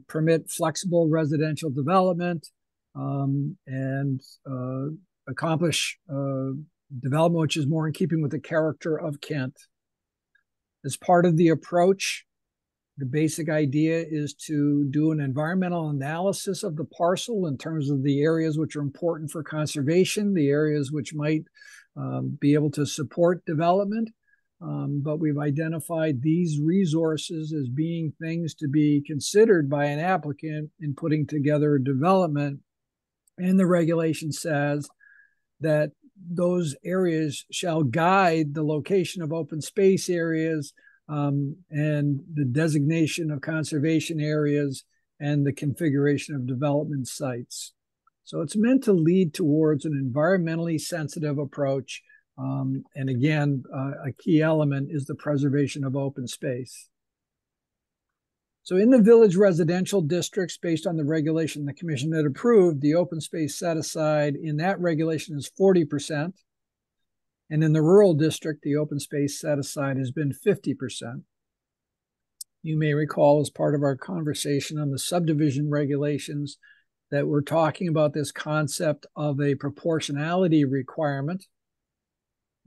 permit flexible residential development, and accomplish development which is more in keeping with the character of Kent. As part of the approach, the basic idea is to do an environmental analysis of the parcel in terms of the areas which are important for conservation, the areas which might be able to support development. But we've identified these resources as being things to be considered by an applicant in putting together a development. And the regulation says that those areas shall guide the location of open space areas and the designation of conservation areas and the configuration of development sites. So it's meant to lead towards an environmentally sensitive approach. And again, a key element is the preservation of open space. So in the village residential districts, based on the regulation the commission had approved, the open space set aside in that regulation is 40%. And in the rural district, the open space set aside has been 50%. You may recall as part of our conversation on the subdivision regulations that we're talking about this concept of a proportionality requirement.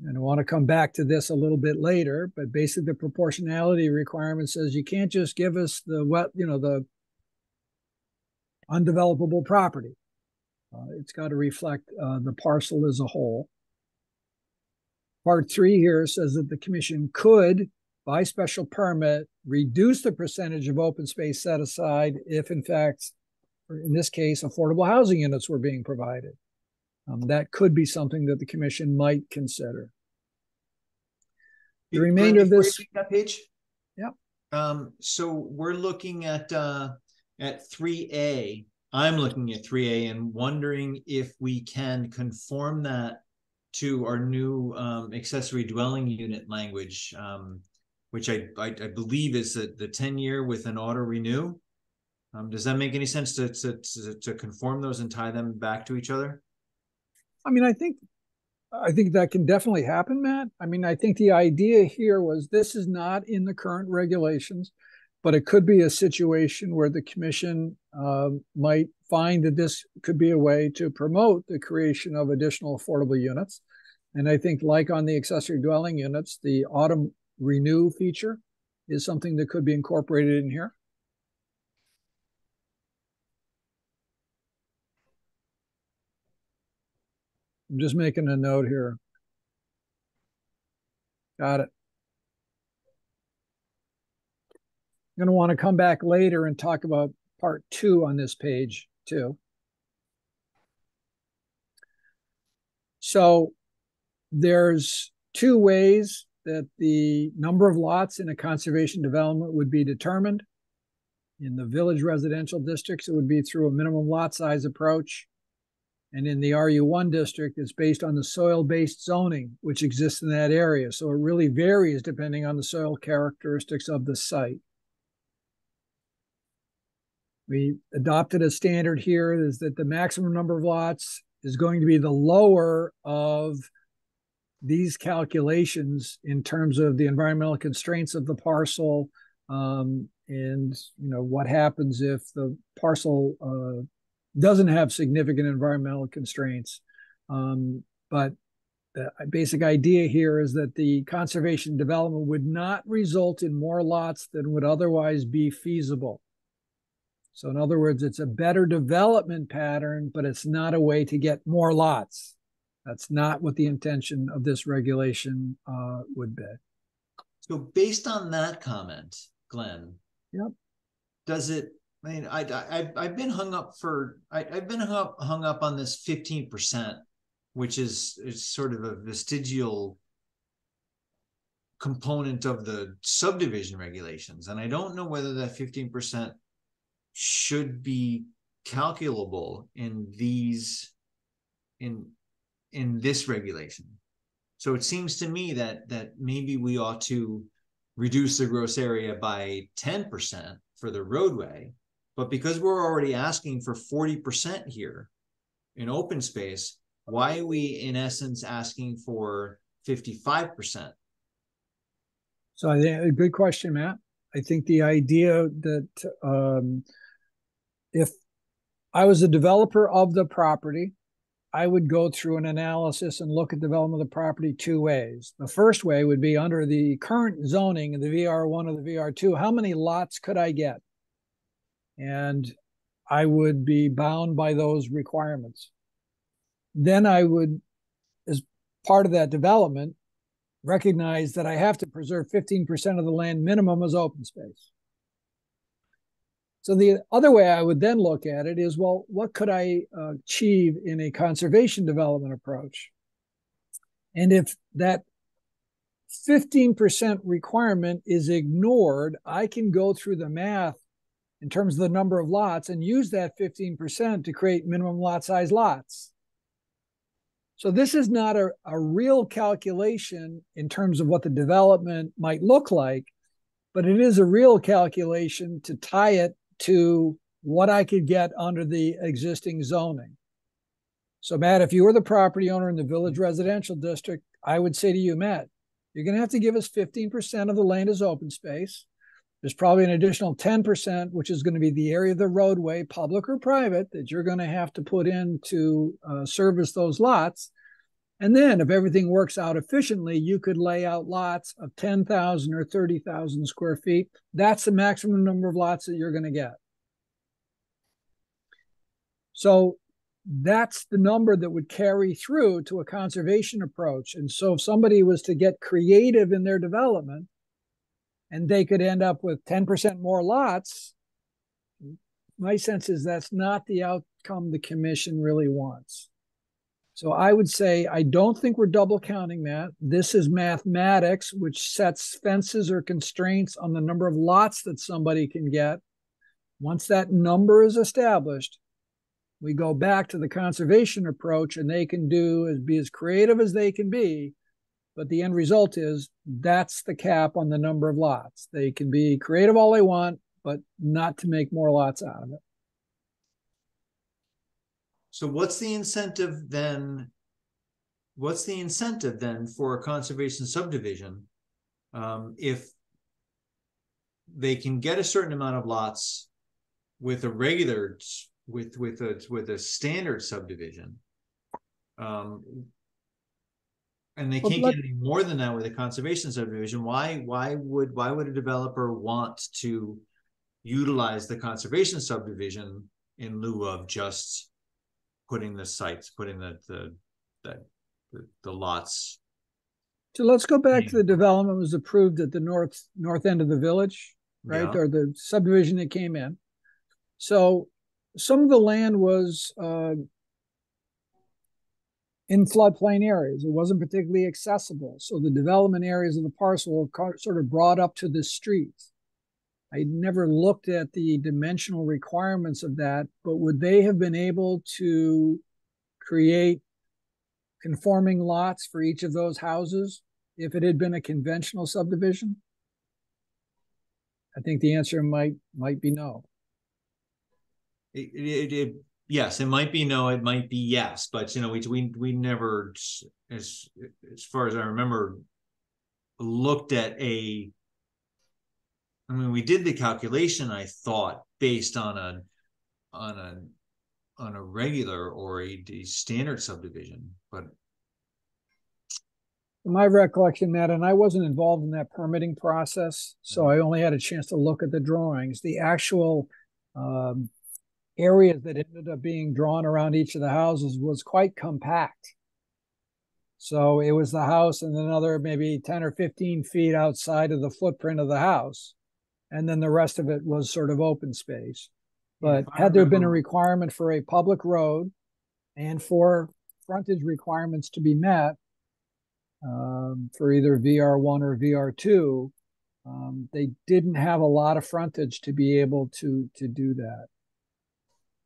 And I want to come back to this a little bit later, but basically the proportionality requirement says you can't just give us the the undevelopable property. It's got to reflect the parcel as a whole. Part 3 here says that the commission could, by special permit, reduce the percentage of open space set aside if, in fact, in this case, affordable housing units were being provided. That could be something that the commission might consider. The remainder of this that page. Yep. So we're looking at 3A. I'm looking at 3A and wondering if we can conform that to our new accessory dwelling unit language, which I believe is the 10-year with an auto renew. Does that make any sense to conform those and tie them back to each other? I mean, I think that can definitely happen, Matt. I mean, I think the idea here was this is not in the current regulations, but it could be a situation where the commission might find that this could be a way to promote the creation of additional affordable units. And I think, like on the accessory dwelling units, the auto renew feature is something that could be incorporated in here. I'm just making a note here. Got it. I'm going to want to come back later and talk about part 2 on this page too. So there's 2 ways that the number of lots in a conservation development would be determined. In the village residential districts, it would be through a minimum lot size approach. And in the RU1 district, it's based on the soil-based zoning, which exists in that area. So it really varies depending on the soil characteristics of the site. We adopted a standard here is that the maximum number of lots is going to be the lower of these calculations in terms of the environmental constraints of the parcel, and what happens if the parcel doesn't have significant environmental constraints. But the basic idea here is that the conservation development would not result in more lots than would otherwise be feasible. So in other words, it's a better development pattern, but it's not a way to get more lots. That's not what the intention of this regulation would be. So based on that comment, Glenn, yep. Does it, I mean, I've been hung up on this 15%, which is sort of a vestigial component of the subdivision regulations. And I don't know whether that 15% should be calculable in this regulation. So it seems to me that maybe we ought to reduce the gross area by 10% for the roadway. But because we're already asking for 40% here in open space, why are we in essence asking for 55%? So I think a good question, Matt. I think the idea that if I was a developer of the property, I would go through an analysis and look at development of the property 2 ways. The first way would be under the current zoning in the VR1 or the VR2, how many lots could I get? And I would be bound by those requirements. Then I would, as part of that development, recognize that I have to preserve 15% of the land minimum as open space. So the other way I would then look at it is, well, what could I achieve in a conservation development approach? And if that 15% requirement is ignored, I can go through the math in terms of the number of lots and use that 15% to create minimum lot size lots. So this is not a real calculation in terms of what the development might look like, but it is a real calculation to tie it to what I could get under the existing zoning. So Matt, if you were the property owner in the village residential district, I would say to you, Matt, you're going to have to give us 15% of the land as open space. There's probably an additional 10%, which is going to be the area of the roadway, public or private, that you're going to have to put in to service those lots. And then if everything works out efficiently, you could lay out lots of 10,000 or 30,000 square feet. That's the maximum number of lots that you're going to get. So that's the number that would carry through to a conservation approach. And so if somebody was to get creative in their development and they could end up with 10% more lots, my sense is that's not the outcome the commission really wants. So I would say, I don't think we're double counting that. This is mathematics, which sets fences or constraints on the number of lots that somebody can get. Once that number is established, we go back to the conservation approach, and they can be as creative as they can be. But the end result is that's the cap on the number of lots. They can be creative all they want, but not to make more lots out of it. So what's the incentive then? What's the incentive then for a conservation subdivision if they can get a certain amount of lots with a regular with a standard subdivision, and they can't get any more than that with a conservation subdivision? Why would a developer want to utilize the conservation subdivision in lieu of just putting the sites, putting the lots? So let's go back to the development was approved at the north end of the village, right? Yeah. Or the subdivision that came in. So some of the land was in floodplain areas. It wasn't particularly accessible. So the development areas of the parcel were sort of brought up to the streets. I never looked at the dimensional requirements of that, but would they have been able to create conforming lots for each of those houses if it had been a conventional subdivision? I think the answer might be no. Yes, it might be no, it might be yes, but we never, as far as I remember, looked at we did the calculation, I thought, based on a regular or a standard subdivision, but my recollection, Matt, and I wasn't involved in that permitting process, so I only had a chance to look at the drawings. The actual areas that ended up being drawn around each of the houses was quite compact. So it was the house and another maybe 10 or 15 feet outside of the footprint of the house. And then the rest of it was sort of open space. But had there been a requirement for a public road and for frontage requirements to be met for either VR1 or VR2, they didn't have a lot of frontage to be able to do that.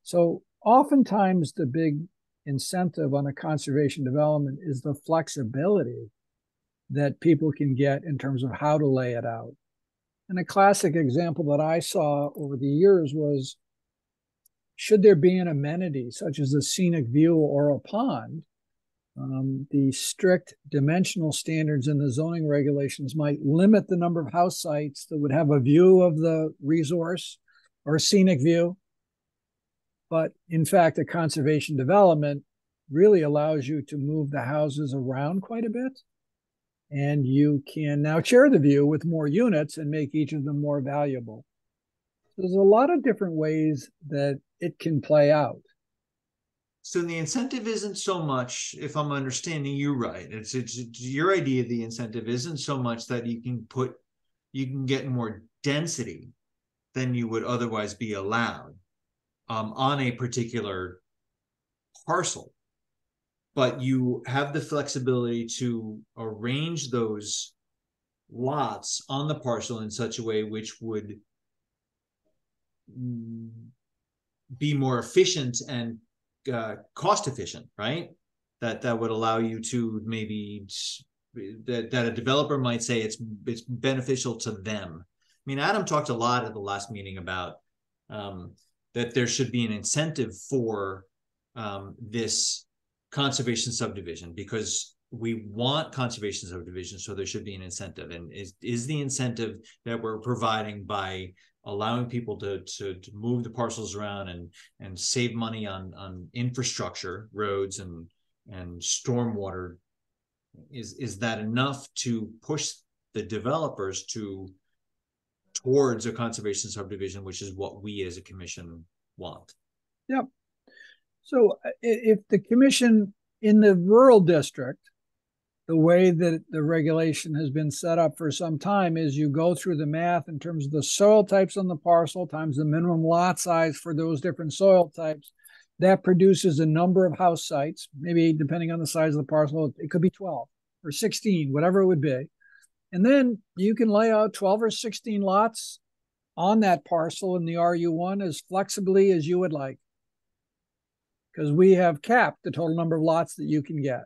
So oftentimes the big incentive on a conservation development is the flexibility that people can get in terms of how to lay it out. And a classic example that I saw over the years was, should there be an amenity such as a scenic view or a pond, the strict dimensional standards in the zoning regulations might limit the number of house sites that would have a view of the resource or a scenic view. But in fact, a conservation development really allows you to move the houses around quite a bit. And you can now share the view with more units and make each of them more valuable. So there's a lot of different ways that it can play out. So the incentive isn't so much, if I'm understanding you right, it's your idea. The incentive isn't so much that you can get more density than you would otherwise be allowed on a particular parcel, but you have the flexibility to arrange those lots on the parcel in such a way which would be more efficient and cost efficient, right? That would allow you to maybe that a developer might say it's beneficial to them. I mean, Adam talked a lot at the last meeting about that there should be an incentive for this conservation subdivision, because we want conservation subdivision, so there should be an incentive. And is the incentive that we're providing by allowing people to move the parcels around and save money on infrastructure, roads and stormwater is that enough to push the developers towards a conservation subdivision, which is what we as a commission want? Yep. So if the commission in the rural district, the way that the regulation has been set up for some time is you go through the math in terms of the soil types on the parcel times the minimum lot size for those different soil types. That produces a number of house sites, maybe depending on the size of the parcel, it could be 12 or 16, whatever it would be. And then you can lay out 12 or 16 lots on that parcel in the RU1 as flexibly as you would like, because we have capped the total number of lots that you can get.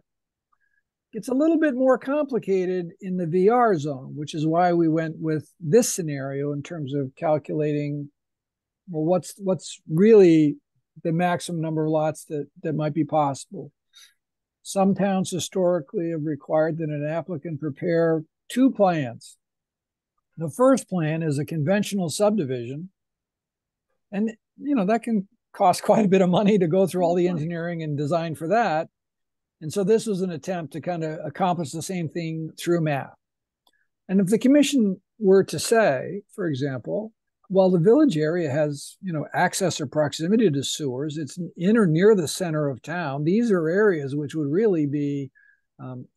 It's a little bit more complicated in the VR zone, which is why we went with this scenario in terms of calculating, well, what's really the maximum number of lots that might be possible. Some towns historically have required that an applicant prepare 2 plans. The first plan is a conventional subdivision, and that can cost quite a bit of money to go through all the engineering and design for that. And so this was an attempt to kind of accomplish the same thing through math. And if the commission were to say, for example, while the village area has, access or proximity to sewers, it's in or near the center of town, these are areas which would really be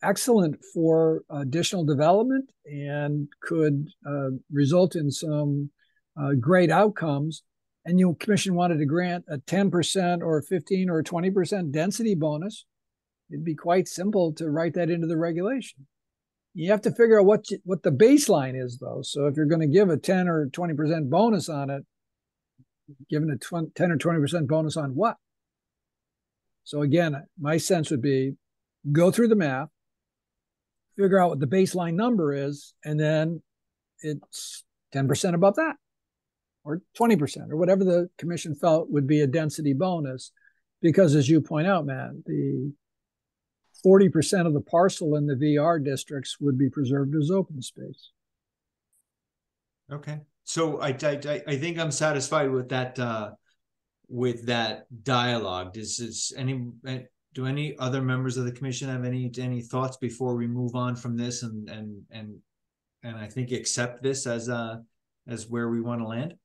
excellent for additional development and could result in some great outcomes. And commission wanted to grant a 10% or 15 or 20% density bonus. It'd be quite simple to write that into the regulation. You have to figure out what the baseline is, though. So if you're going to give a 10 or 20% bonus on it, given a 10 or 20% bonus on what? So again, my sense would be go through the math, figure out what the baseline number is, and then it's 10% above that, or 20%, or whatever the commission felt would be a density bonus. Because as you point out, Matt, the 40% of the parcel in the VR districts would be preserved as open space. Okay, so I think I'm satisfied with that dialogue. Do any other members of the commission have any thoughts before we move on from this and I think accept this as where we want to land?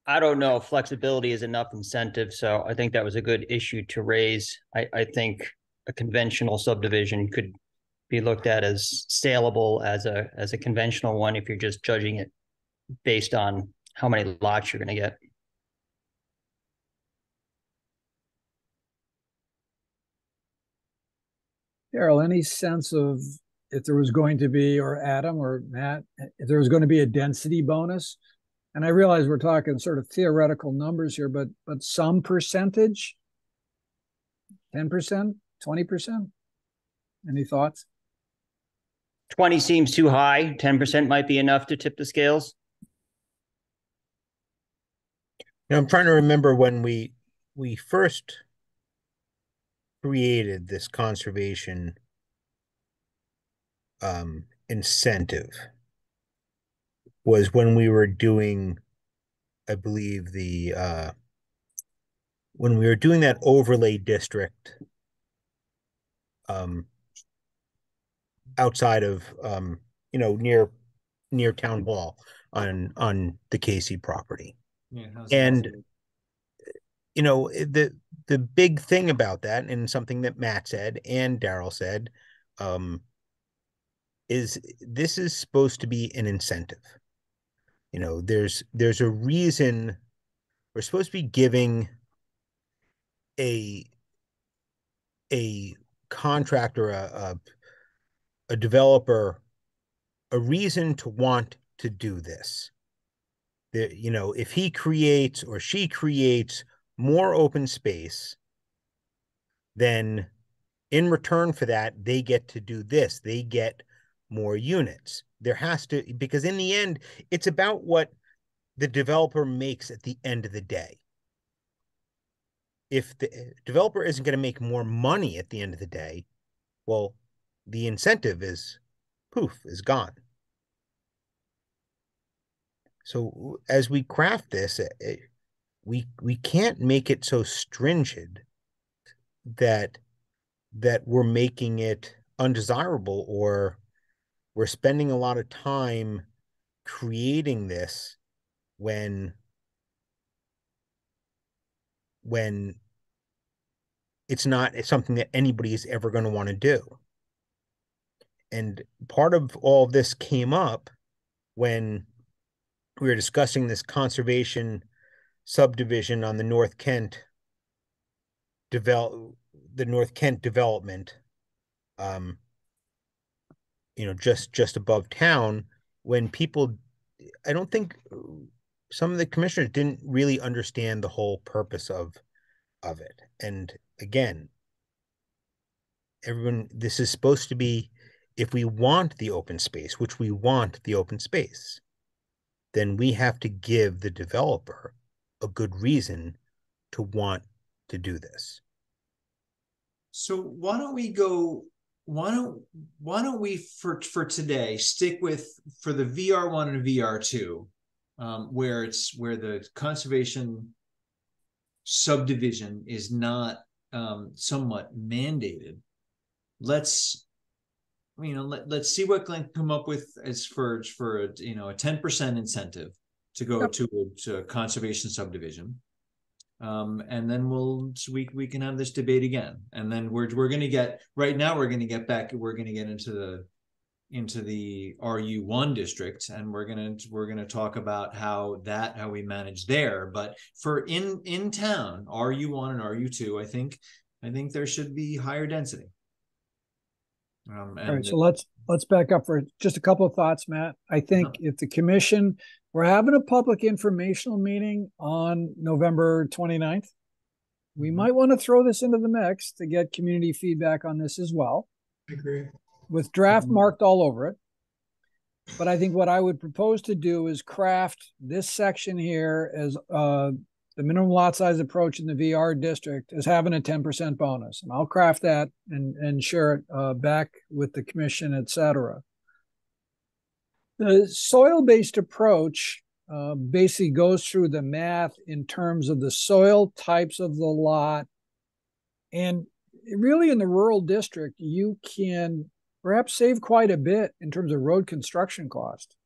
I don't know if flexibility is enough incentive, so I think that was a good issue to raise. I think a conventional subdivision could be looked at as saleable as a conventional one if you're just judging it based on how many lots you're going to get. Carol, any sense of if there was going to be, or Adam or Matt, if there was going to be a density bonus? And I realize we're talking sort of theoretical numbers here, but some percentage, 10%, 20%? Any thoughts? 20 seems too high. 10% might be enough to tip the scales. Now I'm trying to remember when we first created this conservation incentive was when we were doing, I believe, when we were doing that overlay district outside of near town hall on the Casey property. Yeah, and the big thing about that, and something that Matt said and Daryl said, is this is supposed to be an incentive. There's a reason we're supposed to be giving a contractor, a developer, a reason to want to do this. If he creates or she creates more open space, then in return for that, they get to do this. They get more units. There has to, because in the end, it's about what the developer makes at the end of the day. If the developer isn't going to make more money at the end of the day, well, the incentive is gone. So as we craft this, we can't make it so stringent that that we're making it undesirable, or we're spending a lot of time creating this when it's something that anybody is ever going to want to do. And part of all this came up when we were discussing this conservation subdivision on the North Kent development, just above town, when people, I don't think some of the commissioners didn't really understand the whole purpose of it. And again, everyone, this is supposed to be, if we want the open space, which we want the open space, then we have to give the developer a good reason to want to do this. So why don't we for today stick with, for the VR1 and VR2, where the conservation subdivision is not somewhat mandated. Let's see what Glenn can come up with as for a 10% incentive to go to a conservation subdivision. And then we can have this debate again. And then we're going to get, right now we're going to get into the RU1 district, and we're going to talk about how we manage there. But for in town, RU1 and RU2, I think there should be higher density. All right, so let's back up for just a couple of thoughts, Matt. I think if the commission, we're having a public informational meeting on November 29th. We might want to throw this into the mix to get community feedback on this as well. I agree. With draft marked all over it. But I think what I would propose to do is craft this section here as the minimum lot size approach in the VR district is having a 10% bonus. And I'll craft that and share it back with the commission, et cetera. The soil-based approach basically goes through the math in terms of the soil types of the lot. And really in the rural district, you can perhaps save quite a bit in terms of road construction cost.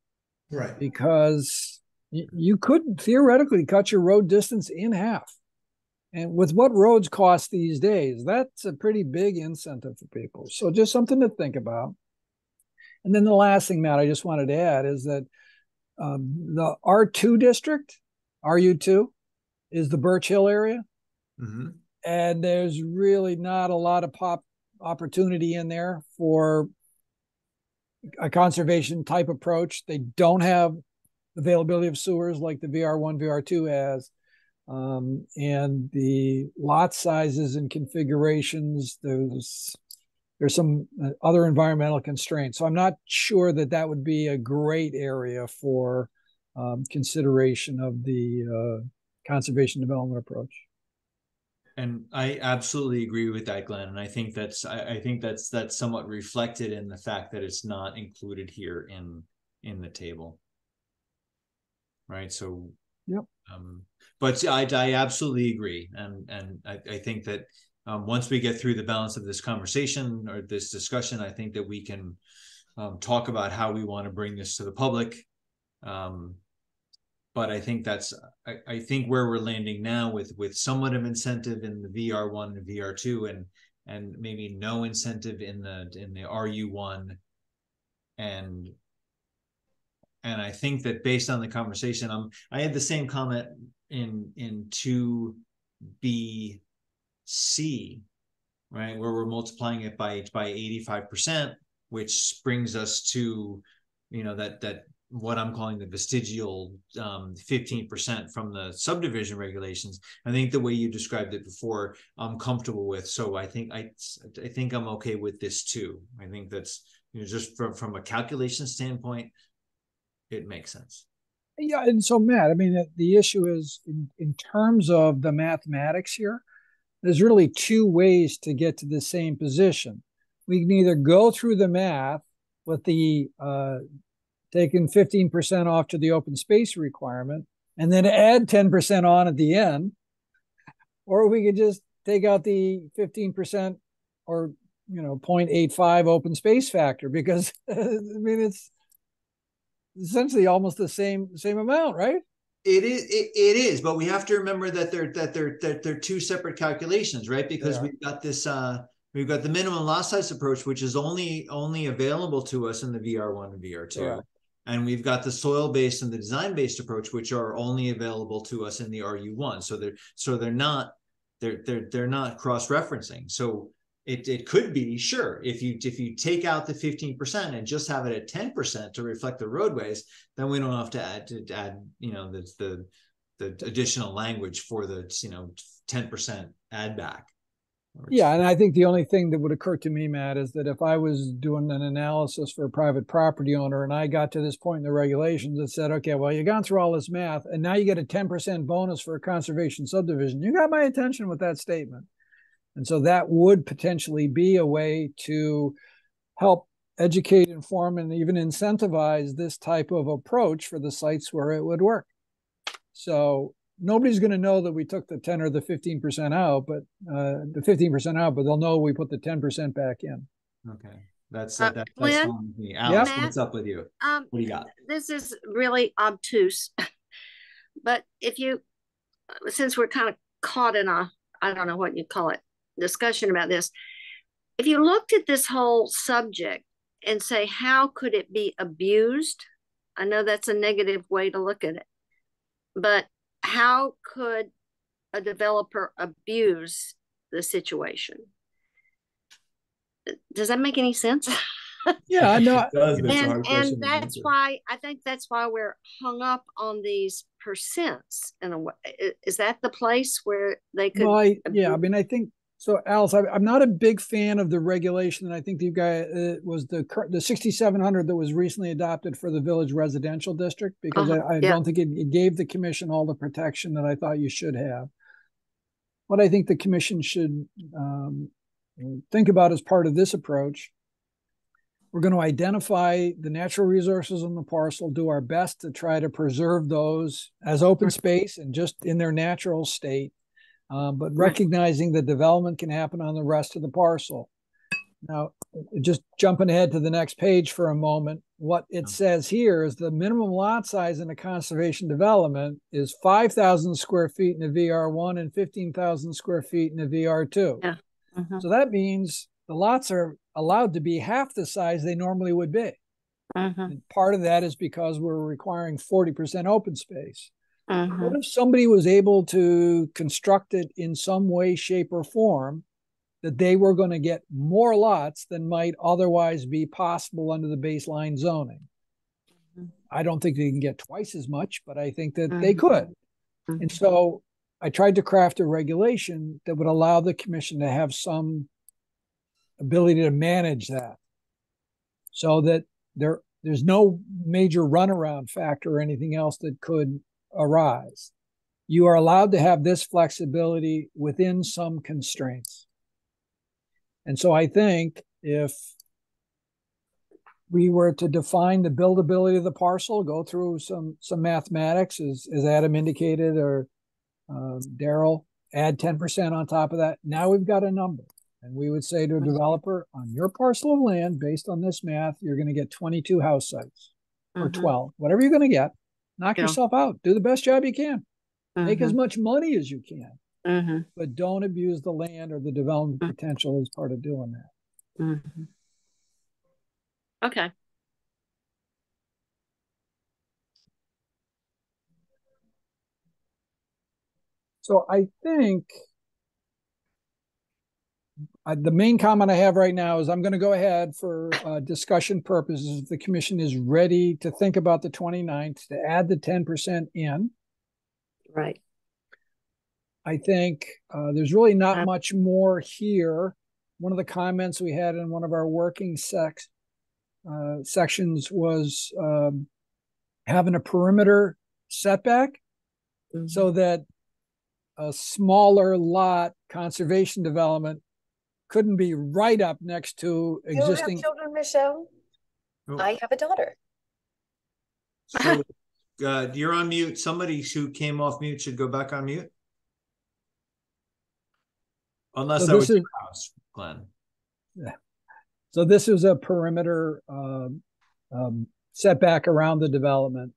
Right. Because you could theoretically cut your road distance in half. And with what roads cost these days, that's a pretty big incentive for people. So just something to think about. And then the last thing, Matt, I just wanted to add is that the R2 district, RU2, is the Birch Hill area. Mm-hmm. And there's really not a lot of opportunity in there for a conservation type approach. They don't have availability of sewers like the VR1, VR2 has. And the lot sizes and configurations, there's some other environmental constraints. So I'm not sure that would be a great area for consideration of the conservation development approach. And I absolutely agree with that, Glenn. And I think that's somewhat reflected in the fact that it's not included here in the table. Right. So, yep. But I absolutely agree. And I think that once we get through the balance of this conversation or this discussion, I think that we can talk about how we want to bring this to the public. But I think I think where we're landing now with somewhat of incentive in the VR1 and VR2 and maybe no incentive in the RU1. And I think that based on the conversation, I had the same comment in 2BC, right, where we're multiplying it by 85%, which brings us to, that what I'm calling the vestigial 15% from the subdivision regulations. I think the way you described it before, I'm comfortable with. So I think I'm okay with this too. I think that's just from a calculation standpoint, it makes sense. Yeah, and so Matt, I mean, the issue is in terms of the mathematics here, there's really two ways to get to the same position. We can either go through the math with the taking 15% off to the open space requirement and then add 10% on at the end, or we could just take out the 15% or 0.85 open space factor, because I mean, it's essentially almost the same amount, right? It is, but we have to remember that they're two separate calculations, right? Because we've got this we've got the minimum lot size approach, which is only available to us in the VR1 and VR2. And we've got the soil-based and the design-based approach, which are only available to us in the RU1. So they're not cross-referencing. So it could be, sure, if you take out the 15% and just have it at 10% to reflect the roadways, then we don't have to add the additional language for the 10% add back. Yeah, and I think the only thing that would occur to me, Matt, is that if I was doing an analysis for a private property owner and I got to this point in the regulations that said, okay, well, you've gone through all this math and now you get a 10% bonus for a conservation subdivision, you got my attention with that statement. And so that would potentially be a way to help educate, inform, and even incentivize this type of approach for the sites where it would work. So nobody's going to know that we took the 10 or the 15% out, but they'll know we put the 10% back in. Okay. That's fine with me. Alice, what's up with you? What do you got? This is really obtuse, but since we're kind of caught in I don't know what you call it, discussion about this, if you looked at this whole subject and say, how could it be abused? I know that's a negative way to look at it, but how could a developer abuse the situation? Does that make any sense? Yeah, I know. And that's why I think that's why we're hung up on these percents in a way. Is that the place where they could? Well, I mean, I think so. Alice, I'm not a big fan of the regulation, and I think the guy was the 6700 that was recently adopted for the village residential district, because I don't think it gave the commission all the protection that I thought you should have. What I think the commission should think about as part of this approach, we're going to identify the natural resources on the parcel, do our best to try to preserve those as open space and just in their natural state. But recognizing that development can happen on the rest of the parcel. Now, just jumping ahead to the next page for a moment, what it says here is the minimum lot size in a conservation development is 5,000 square feet in a VR1 and 15,000 square feet in a VR2. Yeah. So that means the lots are allowed to be half the size they normally would be. And part of that is because we're requiring 40% open space. What if somebody was able to construct it in some way, shape, or form that they were going to get more lots than might otherwise be possible under the baseline zoning? I don't think they can get twice as much, but I think that they could. And so I tried to craft a regulation that would allow the commission to have some ability to manage that, so that there's no major runaround factor or anything else that could arise. You are allowed to have this flexibility within some constraints. And so I think if we were to define the buildability of the parcel, go through some mathematics, as Adam indicated, or Daryl, add 10% on top of that, now we've got a number. And we would say to a developer, on your parcel of land, based on this math, you're going to get 22 house sites or 12, whatever you're going to get. Knock yourself out. Do the best job you can. Make as much money as you can. But don't abuse the land or the development potential as part of doing that. Okay. So I think the main comment I have right now is I'm going to go ahead for discussion purposes. If the commission is ready to think about the 29th to add the 10% in. Right. I think there's really not much more here. One of the comments we had in one of our working sections was having a perimeter setback so that a smaller lot conservation development couldn't be right up next to existing. You have children, Michelle? I have a daughter. So you're on mute. Somebody who came off mute should go back on mute. Unless that was your house, Glenn. So this is a perimeter setback around the development.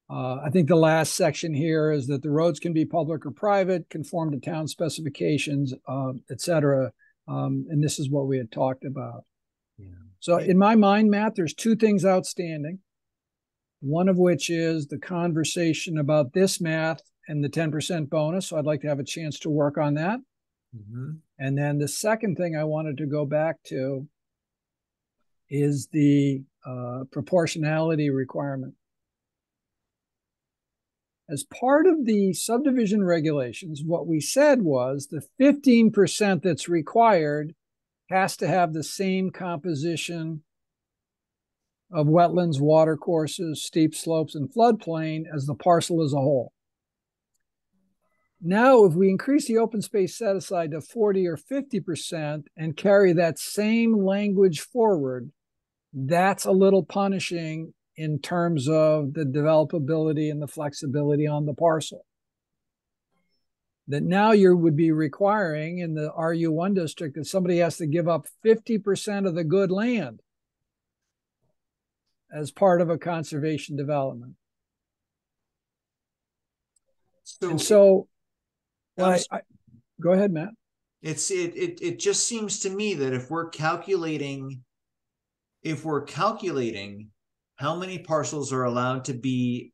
I think the last section here is that the roads can be public or private, conform to town specifications, et cetera. And this is what we had talked about. Yeah. So in my mind, Matt, there's two things outstanding. One of which is the conversation about this math and the 10% bonus. So I'd like to have a chance to work on that. Mm-hmm. And then the second thing I wanted to go back to is the proportionality requirement. As part of the subdivision regulations, what we said was the 15% that's required has to have the same composition of wetlands, watercourses, steep slopes, and floodplain as the parcel as a whole. Now, if we increase the open space set aside to 40 or 50% and carry that same language forward, that's a little punishing in terms of the developability and the flexibility on the parcel. That now you would be requiring in the RU1 district that somebody has to give up 50% of the good land as part of a conservation development. So go ahead, Matt. It just seems to me that if we're calculating how many parcels are allowed to be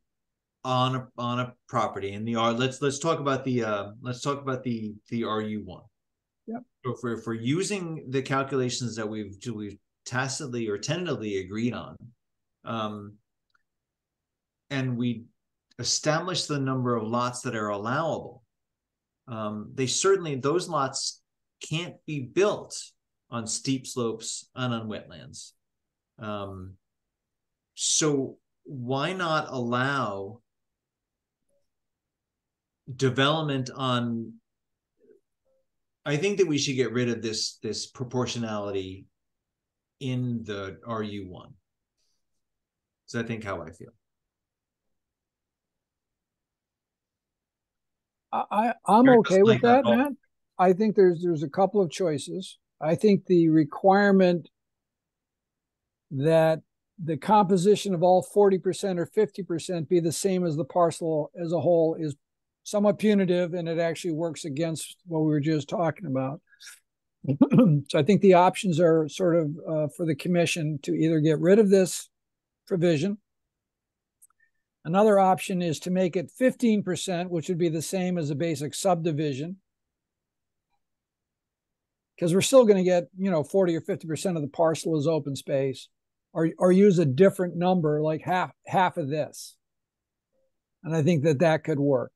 on a property in the let's talk about the RU1. Yep. So if we're using the calculations that we've tacitly or tentatively agreed on, and we establish the number of lots that are allowable, those lots can't be built on steep slopes and on wetlands. So why not allow development on? I think that we should get rid of this proportionality in the RU1. So I think how I feel. I'm okay with that, Matt. I think there's a couple of choices. I think the requirement that the composition of all 40% or 50% be the same as the parcel as a whole is somewhat punitive, and it actually works against what we were just talking about. So I think the options are sort of for the commission to either get rid of this provision. Another option is to make it 15%, which would be the same as a basic subdivision, because we're still going to get 40 or 50% of the parcel as open space, or use a different number like half of this. And I think that could work.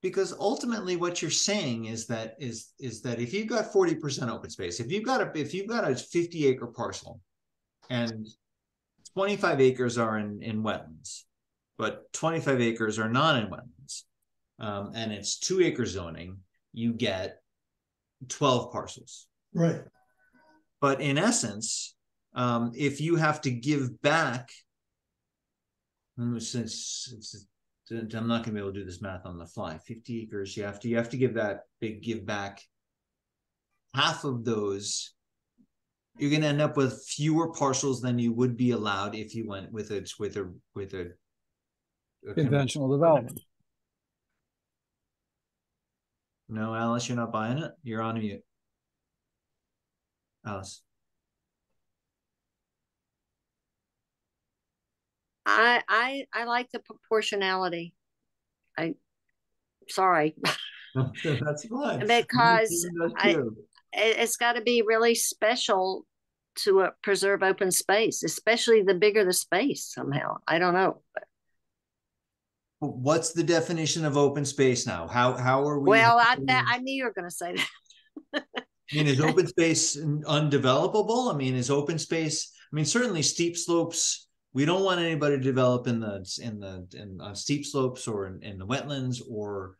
Because ultimately what you're saying is that if you've got 40% open space, if you've got a 50-acre parcel and 25 acres are in wetlands, but 25 acres are not in wetlands, and it's 2-acre zoning, you get 12 parcels. Right. But in essence, if you have to give back, since I'm not going to be able to do this math on the fly, 50 acres, you have to give back half of those. You're going to end up with fewer parcels than you would be allowed if you went with a conventional development. No, Alice, you're not buying it. You're on mute. Alice. I like the proportionality. Sorry. That's fine. Because it's got to be really special to preserve open space, especially the bigger the space somehow. I don't know. What's the definition of open space now? How are we? Well, I knew you were going to say that. I mean, is open space undevelopable? I mean, is open space? I mean, certainly steep slopes. We don't want anybody to develop on steep slopes or in the wetlands or.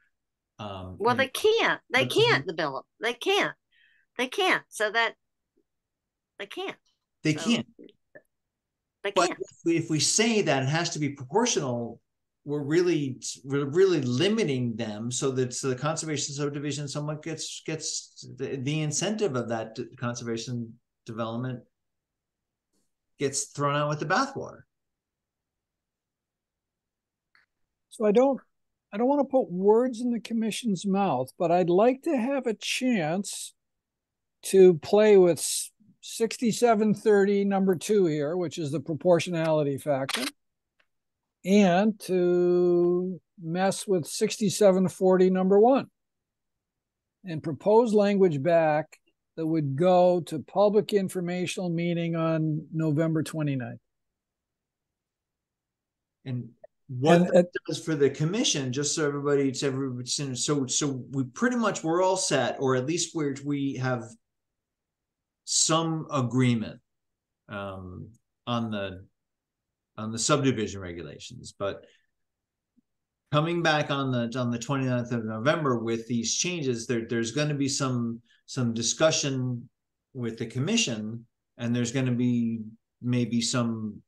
Well, they can't. They can't develop. They can't. So that they can't. They can't. They but can't. if we say that it has to be proportional, we're really limiting them so that the conservation subdivision somewhat gets the incentive of that conservation development gets thrown out with the bathwater. So I don't want to put words in the commission's mouth, but I'd like to have a chance to play with 6730 number 2 here, which is the proportionality factor, and to mess with 6740 number 1 and propose language back that would go to public informational meeting on November 29th. And what that does for the commission, just so everybody, so we pretty much, we're all set, or at least we have some agreement on the subdivision regulations. But coming back on the 29th of November with these changes, there's going to be some discussion with the commission, and there's going to be maybe some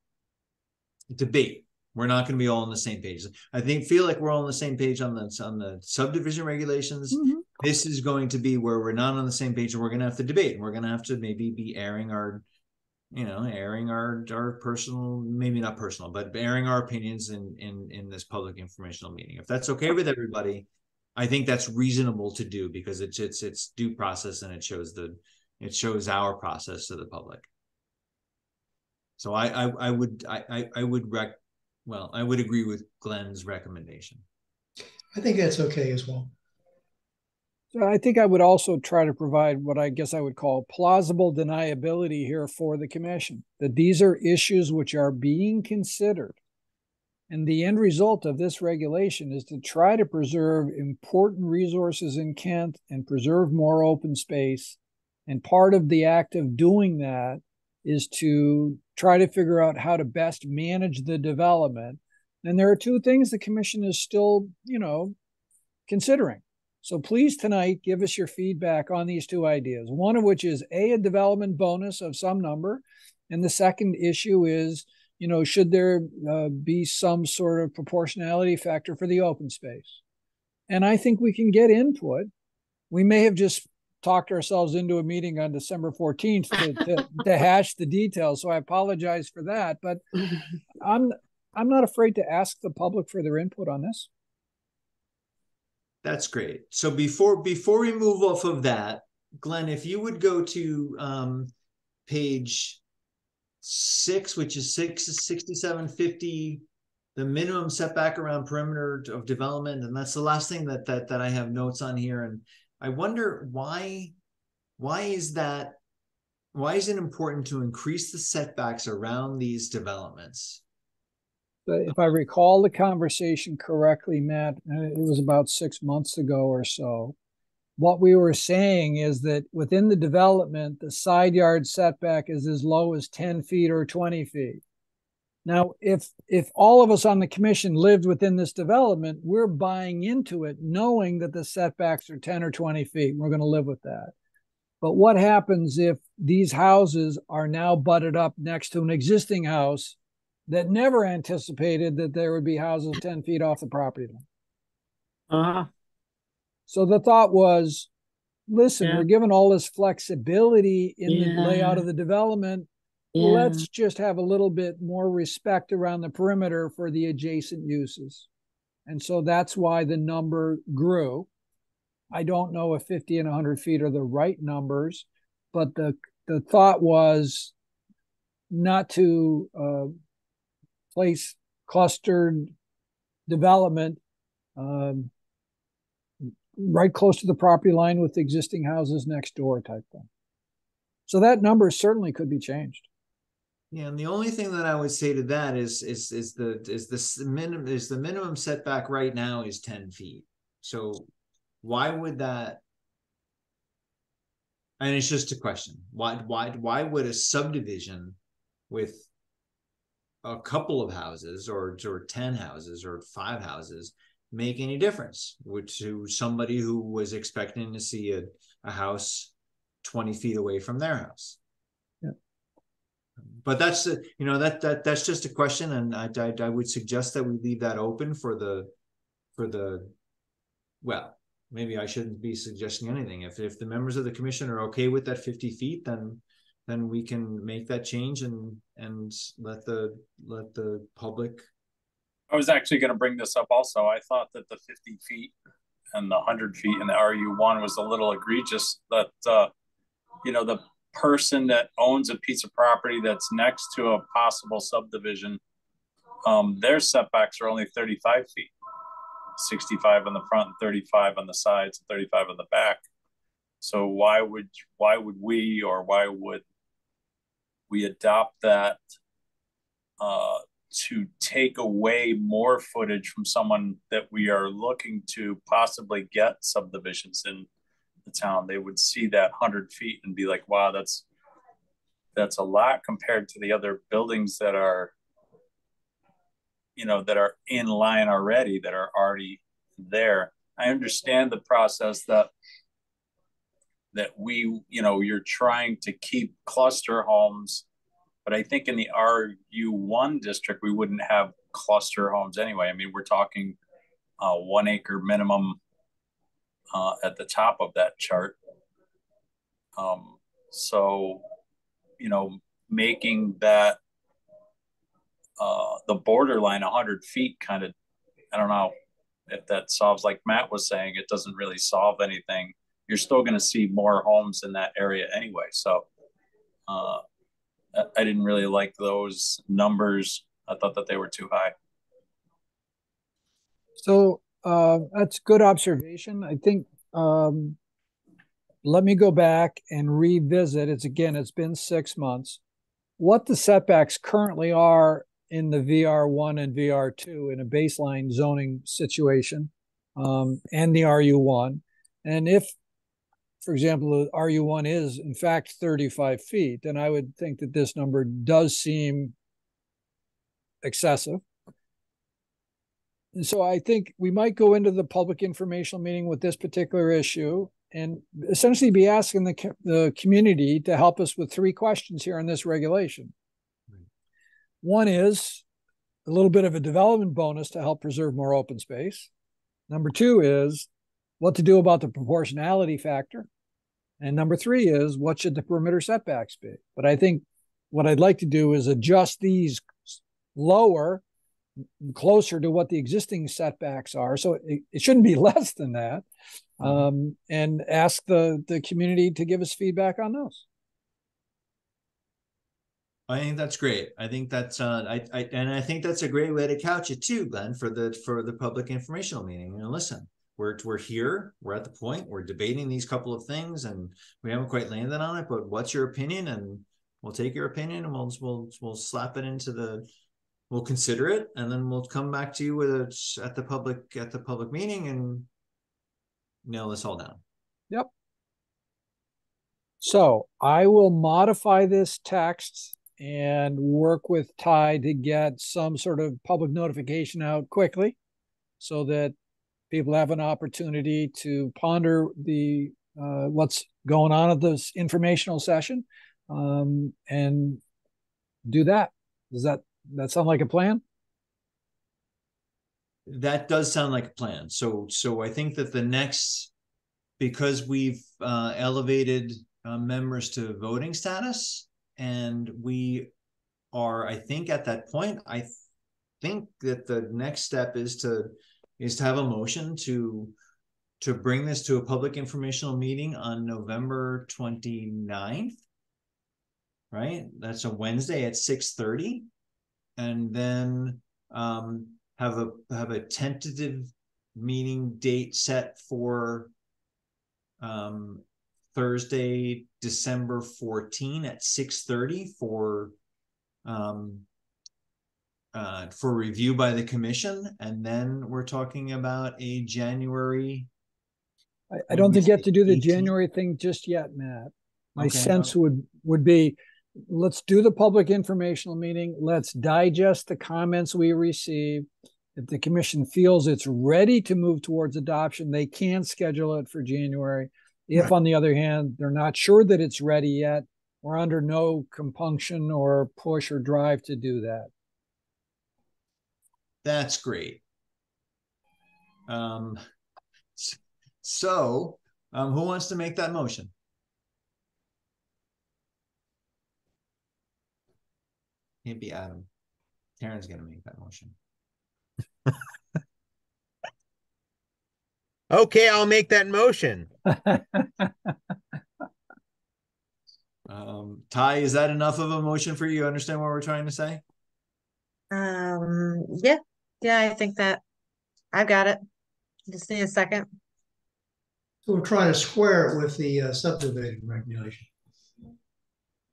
debate. We're not going to be all on the same page. I feel like we're all on the same page on the subdivision regulations. Mm-hmm. This is going to be where we're not on the same page, and we're going to have to debate. And we're going to have to maybe be airing our personal, maybe not personal, but airing our opinions in this public informational meeting. If that's okay with everybody, I think that's reasonable to do, because it's due process, and it shows our process to the public. So I would agree with Glenn's recommendation. I think that's okay as well. So I think I would also try to provide what I guess I would call plausible deniability here for the commission, that these are issues which are being considered. And the end result of this regulation is to try to preserve important resources in Kent and preserve more open space. And part of the act of doing that is to try to figure out how to best manage the development. And there are two things the commission is still, considering. So please tonight, give us your feedback on these two ideas. One of which is a development bonus of some number. And the second issue is, should there be some sort of proportionality factor for the open space? And I think we can get input. We may have just talked ourselves into a meeting on December 14th to hash the details. So I apologize for that, but I'm not afraid to ask the public for their input on this. That's great. So before we move off of that, Glenn, if you would go to page 6, which is 6750, the minimum setback around perimeter of development, and that's the last thing that I have notes on here. And I wonder why is it important to increase the setbacks around these developments? If I recall the conversation correctly, Matt, it was about 6 months ago or so. What we were saying is that within the development, the side yard setback is as low as 10 feet or 20 feet. Now, if all of us on the commission lived within this development, we're buying into it knowing that the setbacks are 10 or 20 feet. We're going to live with that. But what happens if these houses are now butted up next to an existing house that never anticipated that there would be houses 10 feet off the property line? Uh-huh. So the thought was, listen, we're given all this flexibility in the layout of the development. Let's just have a little bit more respect around the perimeter for the adjacent uses. And so that's why the number grew. I don't know if 50 and 100 feet are the right numbers, but the thought was not to place clustered development right close to the property line with existing houses next door type thing. So that number certainly could be changed. Yeah, and the only thing that I would say to that is the minimum setback right now is 10 feet. So why would that? And it's just a question. Why would a subdivision with a couple of houses or 10 houses or 5 houses make any difference to somebody who was expecting to see a house 20 feet away from their house? Yeah. but that's that's just a question, and I would suggest that we leave that open for the well, maybe I shouldn't be suggesting anything. If the members of the commission are okay with that 50 feet, then we can make that change and let the public. I was actually going to bring this up also. I thought that the 50 feet and the 100 feet in the RU1 was a little egregious, that, the person that owns a piece of property that's next to a possible subdivision, their setbacks are only 35 feet, 65 on the front, 35 on the sides, 35 on the back. So why would we adopt that to take away more footage from someone that we are looking to possibly get subdivisions in the town? They would see that 100 feet and be like, wow, that's a lot compared to the other buildings that are, that are in line already, that are already there. I understand the process that we, you're trying to keep cluster homes, but I think in the RU1 district, we wouldn't have cluster homes anyway. I mean, we're talking 1 acre minimum at the top of that chart. So, making that the borderline 100 feet kind of, I don't know if that solves, like Matt was saying, it doesn't really solve anything. You're still going to see more homes in that area anyway. So I didn't really like those numbers. I thought that they were too high. So that's good observation. I think let me go back and revisit. It's been 6 months. What the setbacks currently are in the VR1 and VR2 in a baseline zoning situation, and the RU1. And if, for example, the RU1 is in fact 35 feet, then I would think that this number does seem excessive. And so I think we might go into the public informational meeting with this particular issue and essentially be asking the community to help us with 3 questions here on this regulation. One is a little bit of a development bonus to help preserve more open space. Number 2 is what to do about the proportionality factor. And number 3 is what should the perimeter setbacks be? But I think what I'd like to do is adjust these lower, closer to what the existing setbacks are. So it shouldn't be less than that. And ask the community to give us feedback on those. I think that's great. I think that's I think that's a great way to couch it too, Glenn, for the public informational meeting. Listen, we're here, we're at the point, we're debating these couple of things, and we haven't quite landed on it. But what's your opinion? And we'll take your opinion, and we'll slap it into we'll consider it, and then we'll come back to you with it at the public meeting and nail this all down. Yep. So I will modify this text and work with Ty to get some sort of public notification out quickly so that people have an opportunity to ponder what's going on at this informational session, and do that. Does that sound like a plan? That does sound like a plan. So I think that because we've elevated members to voting status, and we are, I think, at that point, I think that the next step is to have a motion to bring this to a public informational meeting on November 29th, right? That's a Wednesday at 6:30, and then have a tentative meeting date set for Thursday, December 14 at 6:30 for review by the commission, and then we're talking about a January. I don't think you have to do the 18th? January thing just yet, Matt. My sense would be, let's do the public informational meeting. Let's digest the comments we receive. If the commission feels it's ready to move towards adoption, they can schedule it for January. If, on the other hand, they're not sure that it's ready yet, we're under no compunction or push or drive to do that. That's great. So, who wants to make that motion? Can't be Adam. Karen's going to make that motion. Okay, I'll make that motion. Ty, is that enough of a motion for you? Understand what we're trying to say? Yeah, I think that I've got it. Just need a second. So we're trying to square it with the subdivision regulation.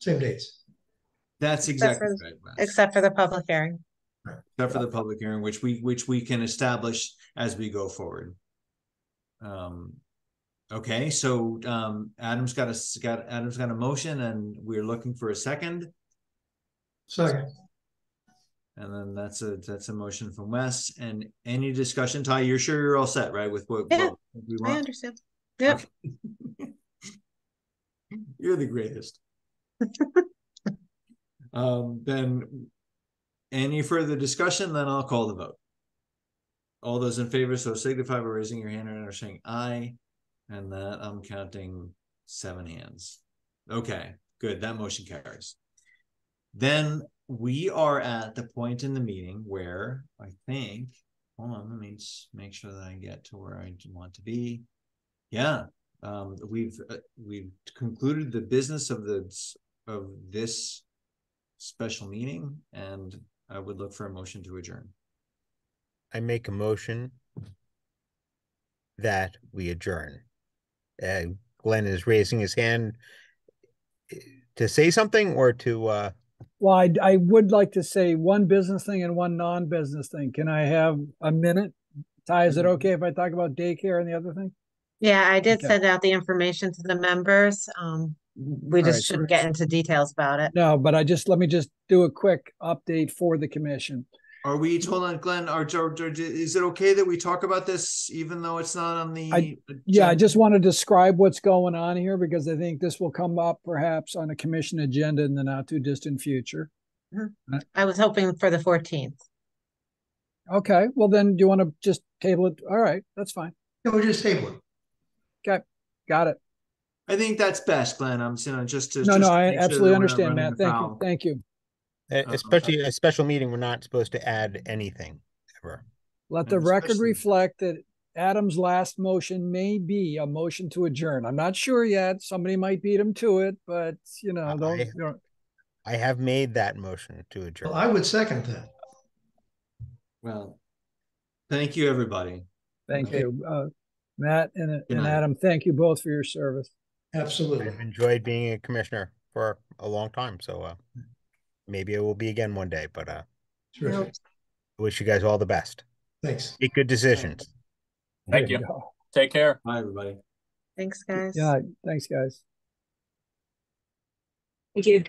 Same dates. That's exactly right. Wes. Except for the public hearing. Except for the public hearing, which we can establish as we go forward. Okay, so Adam's got a motion, and we're looking for a second. Second. And then that's a motion from Wes. And any discussion, Ty? You're sure you're all set, right? With what we want? I understand. Yep. Okay. You're the greatest. Then any further discussion, then I'll call the vote. All those in favor, so signify by raising your hand or saying aye. And that I'm counting 7 hands. Okay, good. That motion carries. Then we are at the point in the meeting where I think, hold on, let me just make sure that I get to where I want to be. Yeah, we've concluded the business of this special meeting, and I would look for a motion to adjourn. I make a motion that we adjourn. Glenn is raising his hand to say something or to Well, I would like to say one business thing and one non-business thing. Can I have a minute? Ty, is it okay if I talk about daycare and the other thing? Yeah, I did Okay. send out the information to the members. We just shouldn't get into details about it. No, but let me just do a quick update for the commission. Are we, hold on, Glenn, is it okay that we talk about this even though it's not on the Yeah, I just want to describe what's going on here because I think this will come up perhaps on a commission agenda in the not too distant future. Mm-hmm. I was hoping for the 14th. Okay, well then do you want to just table it? All right, that's fine. No, we'll just table it. Okay, got it. I think that's best, Glenn. I'm saying I absolutely understand, Matt. Thank you. Especially a special meeting, we're not supposed to add anything ever. Let the record reflect that Adam's last motion may be a motion to adjourn. I'm not sure yet. Somebody might beat him to it, but I have made that motion to adjourn. Well, I would second that. Well, thank you, everybody. Thank you, Matt and Adam. Thank you both for your service. Absolutely. I've enjoyed being a commissioner for a long time, so maybe it will be again one day, but Terrific. I wish you guys all the best. Thanks. Make good decisions. Thank you. Take care. Bye, everybody. Thanks, guys. Yeah, thanks, guys. Thank you.